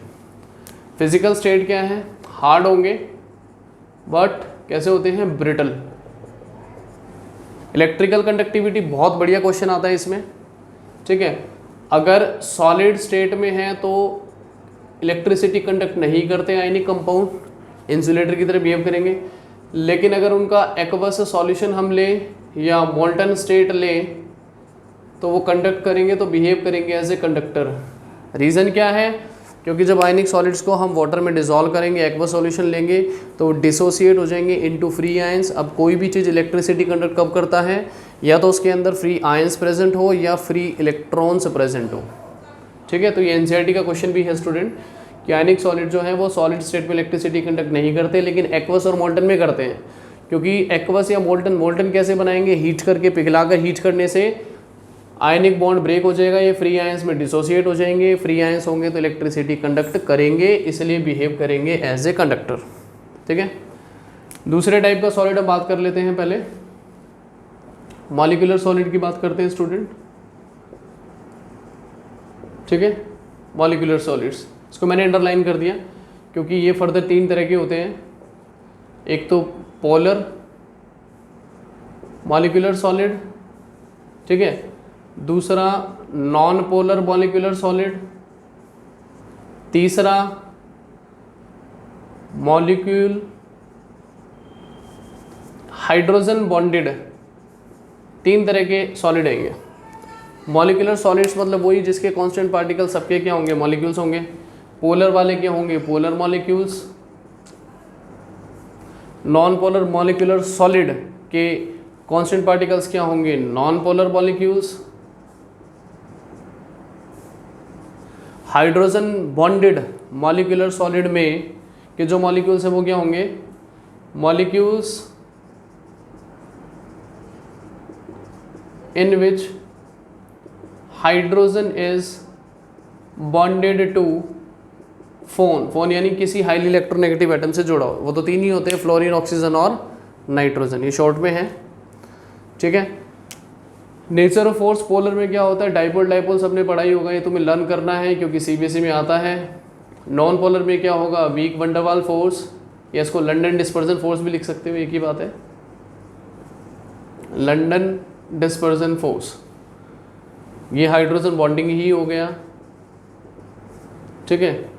Physical state क्या है, हार्ड होंगे बट कैसे होते हैं, ब्रिटल। इलेक्ट्रिकल कंडक्टिविटी बहुत बढ़िया क्वेश्चन आता है इसमें। ठीक है, अगर सॉलिड स्टेट में है तो इलेक्ट्रिसिटी कंडक्ट नहीं करते आयनिक कंपाउंड, इंसुलेटर की तरह बिहेव करेंगे। लेकिन अगर उनका एक्वस सॉल्यूशन हम लें या मोल्टन स्टेट लें तो वो कंडक्ट करेंगे, तो बिहेव करेंगे एज ए कंडक्टर। रीज़न क्या है, क्योंकि जब आयनिक सॉलिड्स को हम वाटर में डिसॉल्व करेंगे, एक्वस सॉल्यूशन लेंगे, तो डिसोसिएट हो जाएंगे इनटू फ्री आयंस। अब कोई भी चीज़ इलेक्ट्रिसिटी कंडक्ट कब करता है, या तो उसके अंदर फ्री आयंस प्रेजेंट हो या फ्री इलेक्ट्रॉन्स प्रेजेंट हो। ठीक है, तो ये NCERT का क्वेश्चन भी है स्टूडेंट कि आयनिक सॉलिड जो है वो सॉलिड स्टेट में इलेक्ट्रिसिटी कंडक्ट नहीं करते, लेकिन एक्वस और मोल्टन में करते हैं। क्योंकि एक्वस या मोल्टन कैसे बनाएंगे, हीट करके, पिघलाकर हीट करने से आयनिक बॉन्ड ब्रेक हो जाएगा, ये फ्री आयंस में डिसोसिएट हो जाएंगे। फ्री आयंस होंगे तो इलेक्ट्रिसिटी कंडक्ट करेंगे, इसलिए बिहेव करेंगे एज ए कंडक्टर। ठीक है, दूसरे टाइप का सॉलिड हम बात कर लेते हैं। पहले मॉलिक्यूलर सॉलिड की बात करते हैं स्टूडेंट। ठीक है, मॉलिक्यूलर सॉलिड्स, इसको मैंने अंडरलाइन कर दिया क्योंकि ये फर्दर 3 तरह के होते हैं। एक तो पोलर मॉलिक्यूलर सॉलिड, ठीक है, दूसरा नॉन पोलर मॉलिक्यूलर सॉलिड, तीसरा मॉलिक्यूल हाइड्रोजन बॉन्डेड। 3 तरह के सॉलिड हैं ये। मॉलिक्यूलर सॉलिड्स मतलब वही जिसके कांस्टेंट पार्टिकल सबके क्या होंगे, मॉलिक्यूल्स होंगे। पोलर वाले क्या होंगे, polar molecules. Non polar molecular solid के कांस्टेंट पार्टिकल्स क्या होंगे, non polar molecules. Hydrogen bonded molecular solid में के जो मॉलिक्यूल्स हैं वो क्या होंगे, molecules in which hydrogen is bonded to F O N यानी किसी हाईली इलेक्ट्रोनेगेटिव एटम से जुड़ा हो। वो तो 3 ही होते हैं, फ्लोरीन, ऑक्सीजन और नाइट्रोजन। ये शॉर्ट में है। ठीक है, नेचर ऑफ फोर्स पोलर में क्या होता है, डाइपोल सबने पढ़ाई होगा, ये तुम्हें लर्न करना है क्योंकि CBSE में आता है। नॉन पोलर में क्या होगा, वीक वंडरवाल फोर्स, या इसको लंदन डिस्पर्जन फोर्स भी लिख सकते हो, एक ही बात है, लंदन डिस्पर्जन फोर्स। ये हाइड्रोजन बॉन्डिंग ही हो गया, ठीक है।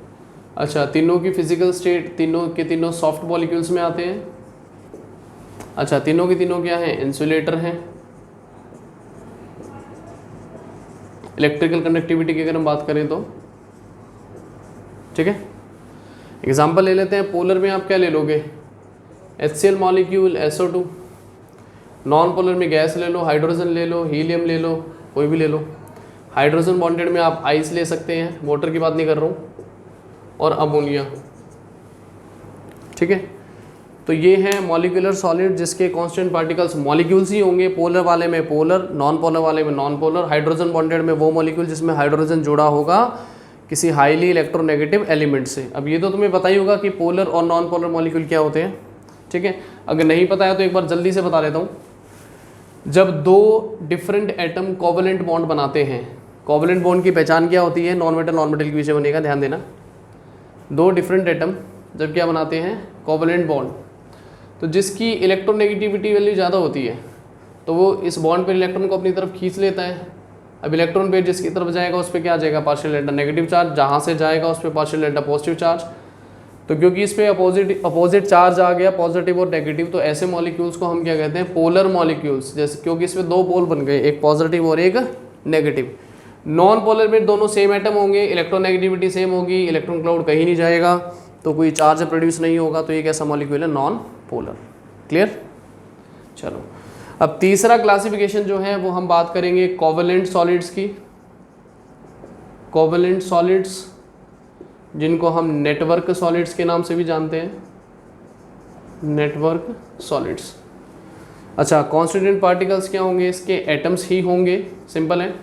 अच्छा, तीनों की फिजिकल स्टेट, तीनों के तीनों सॉफ्ट मॉलिक्यूल्स में आते हैं। अच्छा, तीनों के तीनों क्या हैं, इंसुलेटर हैं। इलेक्ट्रिकल कंडक्टिविटी की अगर हम बात करें तो, ठीक है। एग्जाम्पल ले लेते हैं, पोलर में आप क्या ले लोगे, HCl molecule, SO2। Non polar में गैस ले लो, हाइड्रोजन ले लो, हीलियम ले लो, कोई भी ले लो। हाइड्रोजन बॉन्डेड में आप आइस ले सकते हैं, वाटर की बात नहीं कर रहा हूँ, और अमोनिया, ठीक है। तो ये हैं मॉलिक्यूलर सॉलिड जिसके कांस्टेंट पार्टिकल्स मॉलिक्यूल्स ही होंगे। पोलर वाले में पोलर, नॉन पोलर वाले में नॉन पोलर। हाइड्रोजन बॉन्डेड में वो मॉलिक्यूल जिसमें हाइड्रोजन जुड़ा होगा किसी हाईली इलेक्ट्रोनेगेटिव एलिमेंट से। अब ये तो तुम्हें पता ही होगा कि पोलर और नॉन पोलर मॉलिक्यूल क्या होते हैं, ठीक है। अगर नहीं पता है तो एक बार जल्दी से बता देता हूँ। जब दो डिफरेंट एटम कोवलेंट बॉन्ड बनाते हैं, कोवलेंट बॉन्ड की पहचान क्या होती है, नॉन मेटल के पीछे बनेगा, ध्यान देना। दो डिफरेंट एटम जब क्या बनाते हैं, कोवलेंट बॉन्ड, तो जिसकी इलेक्ट्रोनेगेटिविटी वैल्यू ज़्यादा होती है तो वो इस बॉन्ड पर इलेक्ट्रॉन को अपनी तरफ खींच लेता है। अब इलेक्ट्रॉन पेयर जिसकी तरफ जाएगा उस पर क्या आ जाएगा, पार्शियल डेल्टा नेगेटिव चार्ज, जहाँ से जाएगा उस पर पार्शियल डेल्टा पॉजिटिव चार्ज। तो क्योंकि इस पर अपोजिट चार्ज आ गया, पॉजिटिव और नेगेटिव, तो ऐसे मॉलिक्यूल्स को हम क्या कहते हैं, पोलर मॉलिक्यूल्स। जैसे क्योंकि इसमें दो पोल बन गए, एक पॉजिटिव और एक नेगेटिव। नॉन पोलर में दोनों सेम एटम होंगे, इलेक्ट्रोनेगेटिविटी सेम होगी, इलेक्ट्रॉन क्लाउड कहीं नहीं जाएगा, तो कोई चार्ज प्रोड्यूस नहीं होगा, तो ये कैसा मॉलिक्यूल है, नॉन पोलर। क्लियर। चलो, अब तीसरा क्लासिफिकेशन जो है वो हम बात करेंगे कोवलेंट सॉलिड्स की। कोवलेंट सॉलिड्स जिनको हम नेटवर्क सॉलिड्स के नाम से भी जानते हैं, नेटवर्क सॉलिड्स। अच्छा, कॉन्स्टिट्यूएंट पार्टिकल्स क्या होंगे, इसके एटम्स ही होंगे, सिंपल है,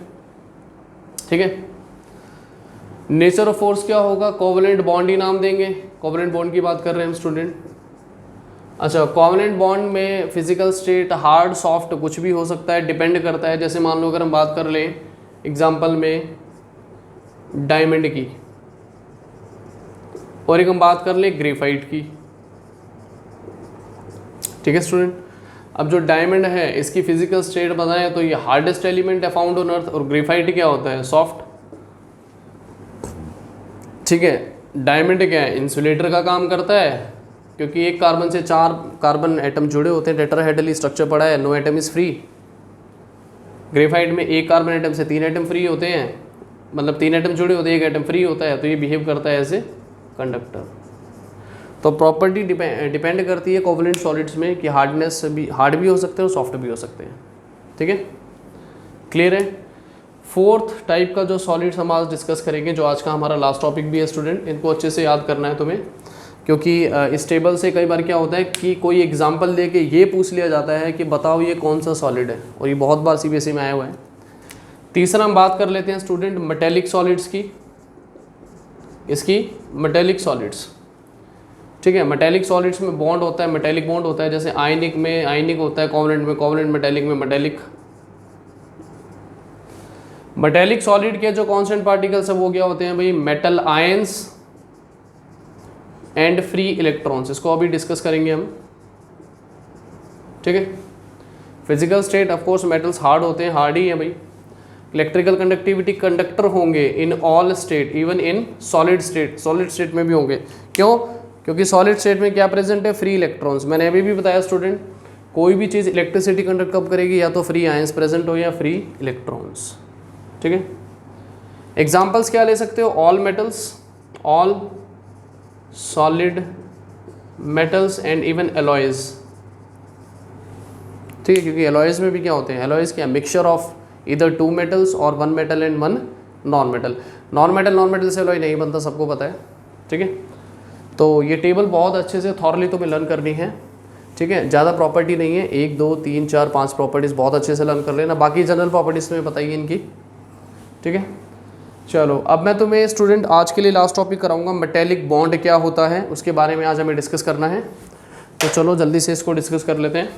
ठीक है। नेचर ऑफ फोर्स क्या होगा, कोवलेंट बॉन्ड ही नाम देंगे, कोवलेंट बॉन्ड की बात कर रहे हैं हम स्टूडेंट। अच्छा, कोवलेंट बॉन्ड में फिजिकल स्टेट हार्ड सॉफ्ट कुछ भी हो सकता है, डिपेंड करता है। जैसे मान लो अगर हम बात कर लें एग्जांपल में डायमंड की, और एक हम बात कर लें ग्रेफाइट की, ठीक है स्टूडेंट। अब जो डायमंड है इसकी फिजिकल स्टेट बताएं तो ये हार्डेस्ट एलिमेंट है फाउंड ऑन अर्थ, और ग्रेफाइट क्या होता है, सॉफ्ट, ठीक है। डायमंड क्या है, इंसुलेटर का काम करता है, क्योंकि एक कार्बन से 4 कार्बन एटम जुड़े होते हैं, टेट्राहेड्रली स्ट्रक्चर पड़ा है, no atom is free. Graphite में एक कार्बन एटम से 3 एटम फ्री होते हैं, मतलब 3 एटम जुड़े होते हैं, एक एटम फ्री होता है, तो ये बिहेव करता है एज ए कंडक्टर। तो प्रॉपर्टी डिपेंड करती है कोवलेंट सॉलिड्स में कि हार्डनेस भी, हार्ड भी हो सकते हैं और सॉफ्ट भी हो सकते हैं, ठीक है। क्लियर है। फोर्थ टाइप का जो सॉलिड्स हम आज डिस्कस करेंगे, जो आज का हमारा लास्ट टॉपिक भी है स्टूडेंट, इनको अच्छे से याद करना है तुम्हें, क्योंकि इस टेबल से कई बार क्या होता है कि कोई एग्जांपल दे के ये पूछ लिया जाता है कि बताओ ये कौन सा सॉलिड है, और ये बहुत बार CBSE में आया हुआ है। तीसरा हम बात कर लेते हैं स्टूडेंट मेटेलिक सॉलिड्स की, इसकी मेटेलिक सॉलिड्स, ठीक है। मेटेलिक सॉलिड्स में बॉन्ड होता है, मेटेलिक बॉन्ड होता है, जैसे आयनिक में आयनिक होता है, कोवलेंट में कोवलेंट, मेटेलिक में मेटेलिक। मेटेलिक सॉलिड के जो कांस्टेंट पार्टिकल्स है वो क्या होते हैं भाई, metal ions and free electrons, इसको अभी डिस्कस करेंगे हम, ठीक है। Physical state of course metals hard होते हैं, हार्ड ही है भाई। इलेक्ट्रिकल कंडक्टिविटी, कंडक्टर होंगे in all state, even in solid state, solid state में भी होंगे। क्यों, क्योंकि सॉलिड स्टेट में क्या प्रेजेंट है, फ्री इलेक्ट्रॉन्स। मैंने अभी भी बताया स्टूडेंट, कोई भी चीज़ इलेक्ट्रिसिटी कंडक्ट कब करेगी, या तो फ्री आयंस प्रेजेंट हो या फ्री इलेक्ट्रॉन्स, ठीक है। एग्जाम्पल्स क्या ले सकते हो, all metals, all solid metals and even alloys, ठीक है। क्योंकि एलॉयज में भी क्या होते हैं, एलॉयज क्या, मिक्सचर ऑफ इधर 2 मेटल्स और 1 metal and 1 non metal. Non metal से एलॉय नहीं बनता, सबको पता है, ठीक है। तो ये टेबल बहुत अच्छे से थॉरली तुम्हें लर्न करनी है, ठीक है। ज़्यादा प्रॉपर्टी नहीं है, 1 2 3 4 5 प्रॉपर्टीज़ बहुत अच्छे से लर्न कर लेना, बाकी जनरल प्रॉपर्टीज़ तुम्हें बताइए इनकी, ठीक है। चलो, अब मैं तुम्हें स्टूडेंट आज के लिए लास्ट टॉपिक कराऊंगा, मेटेलिक बॉन्ड क्या होता है, उसके बारे में आज हमें डिस्कस करना है। तो चलो जल्दी से इसको डिस्कस कर लेते हैं।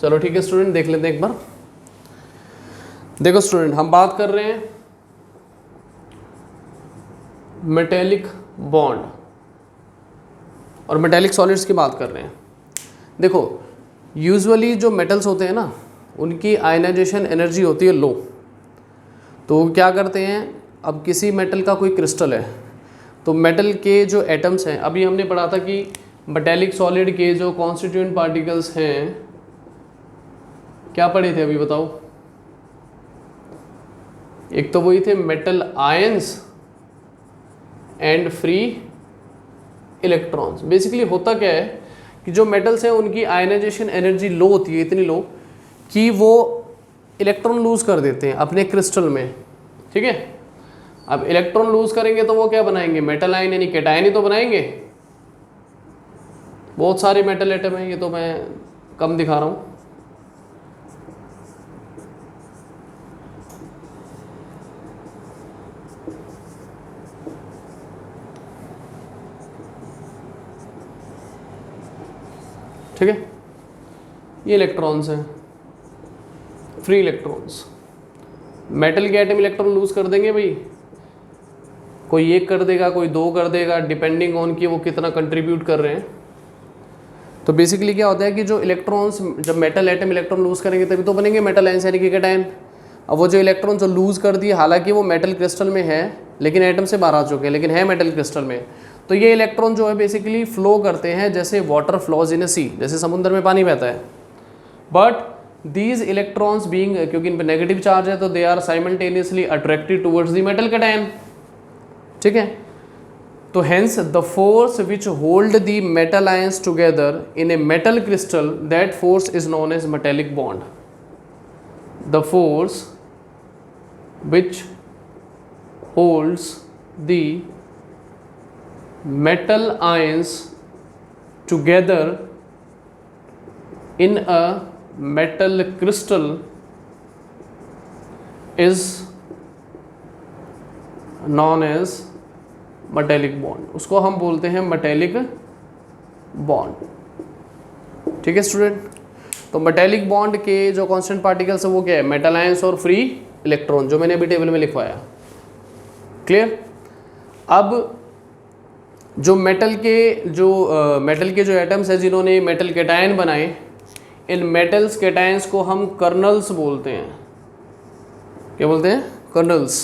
चलो ठीक है स्टूडेंट, देख लेते हैं एक बार। देखो स्टूडेंट, हम बात कर रहे हैं मेटेलिक बॉन्ड और मेटेलिक सॉलिड्स की बात कर रहे हैं। देखो यूजुअली जो मेटल्स होते हैं ना, उनकी आयनाइजेशन एनर्जी होती है लो। तो वो क्या करते हैं, अब किसी मेटल का कोई क्रिस्टल है, तो मेटल के जो एटम्स हैं, अभी हमने पढ़ा था कि मेटेलिक सॉलिड के जो कॉन्स्टिट्यूएंट पार्टिकल्स हैं, क्या पढ़े थे अभी बताओ? एक तो वही थे metal ions and free electrons. Basically होता क्या है कि जो मेटल्स हैं उनकी आयनाइजेशन एनर्जी लो होती है, इतनी लो कि वो इलेक्ट्रॉन लूज कर देते हैं अपने क्रिस्टल में, ठीक है। अब इलेक्ट्रॉन लूज करेंगे तो वो क्या बनाएंगे, मेटल आयन यानी कैटायन ही तो बनाएंगे। बहुत सारे मेटल एटम हैं, ये तो मैं कम दिखा रहा हूँ। ठीक है, ये इलेक्ट्रॉन्स हैं, फ्री इलेक्ट्रॉन्स। मेटल के एटम इलेक्ट्रॉन लूज कर देंगे भाई, कोई एक कर देगा, कोई दो कर देगा, डिपेंडिंग ऑन कि वो कितना कंट्रीब्यूट कर रहे हैं। तो बेसिकली क्या होता है कि जो इलेक्ट्रॉन्स, जब मेटल एटम इलेक्ट्रॉन लूज करेंगे तभी तो बनेंगे मेटल आयंस यानी कि कैटायन। अब वो जो इलेक्ट्रॉन जो लूज कर दिए, हालांकि वो मेटल क्रिस्टल में है लेकिन एटम से बाहर आ चुके हैं, लेकिन है मेटल क्रिस्टल में, तो ये इलेक्ट्रॉन जो है बेसिकली फ्लो करते हैं जैसे वाटर फ्लोज इन ए सी, जैसे समुद्र में पानी बहता है। बट दीज इलेक्ट्रॉन्स बीइंग, क्योंकि इन पर नेगेटिव चार्ज है, तो they are simultaneously attracted towards the metal cation, ठीक है। तो hence the force which hold the metal ions together in a metal crystal, that force is known as metallic bond. The force which holds the metal ions together in a metal crystal is known as metallic bond। उसको हम बोलते हैं metallic bond, ठीक है student. तो metallic bond के जो constant particles है वो क्या है, metal ions और free इलेक्ट्रॉन, जो मैंने अभी टेबल में लिखवाया। क्लियर। अब जो मेटल के जो एटम्स है जिन्होंने मेटल कैटायन बनाए, इन मेटल्स कैटायंस को हम कर्नल्स बोलते हैं। क्या बोलते हैं? कर्नल्स।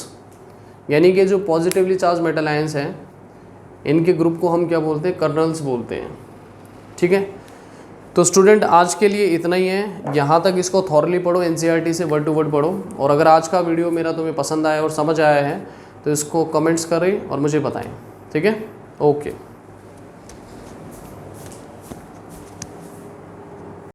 यानी कि जो पॉजिटिवली चार्ज मेटल आयंस हैं, इनके ग्रुप को हम क्या बोलते हैं? कर्नल्स बोलते हैं, ठीक है। तो स्टूडेंट आज के लिए इतना ही है, यहाँ तक इसको थॉरली पढ़ो, एनसीईआरटी से वर्ड टू वर्ड पढ़ो। और अगर आज का वीडियो मेरा तुम्हें पसंद आया और समझ आया है तो इसको कमेंट्स करें और मुझे बताएं, ठीक है। ओके।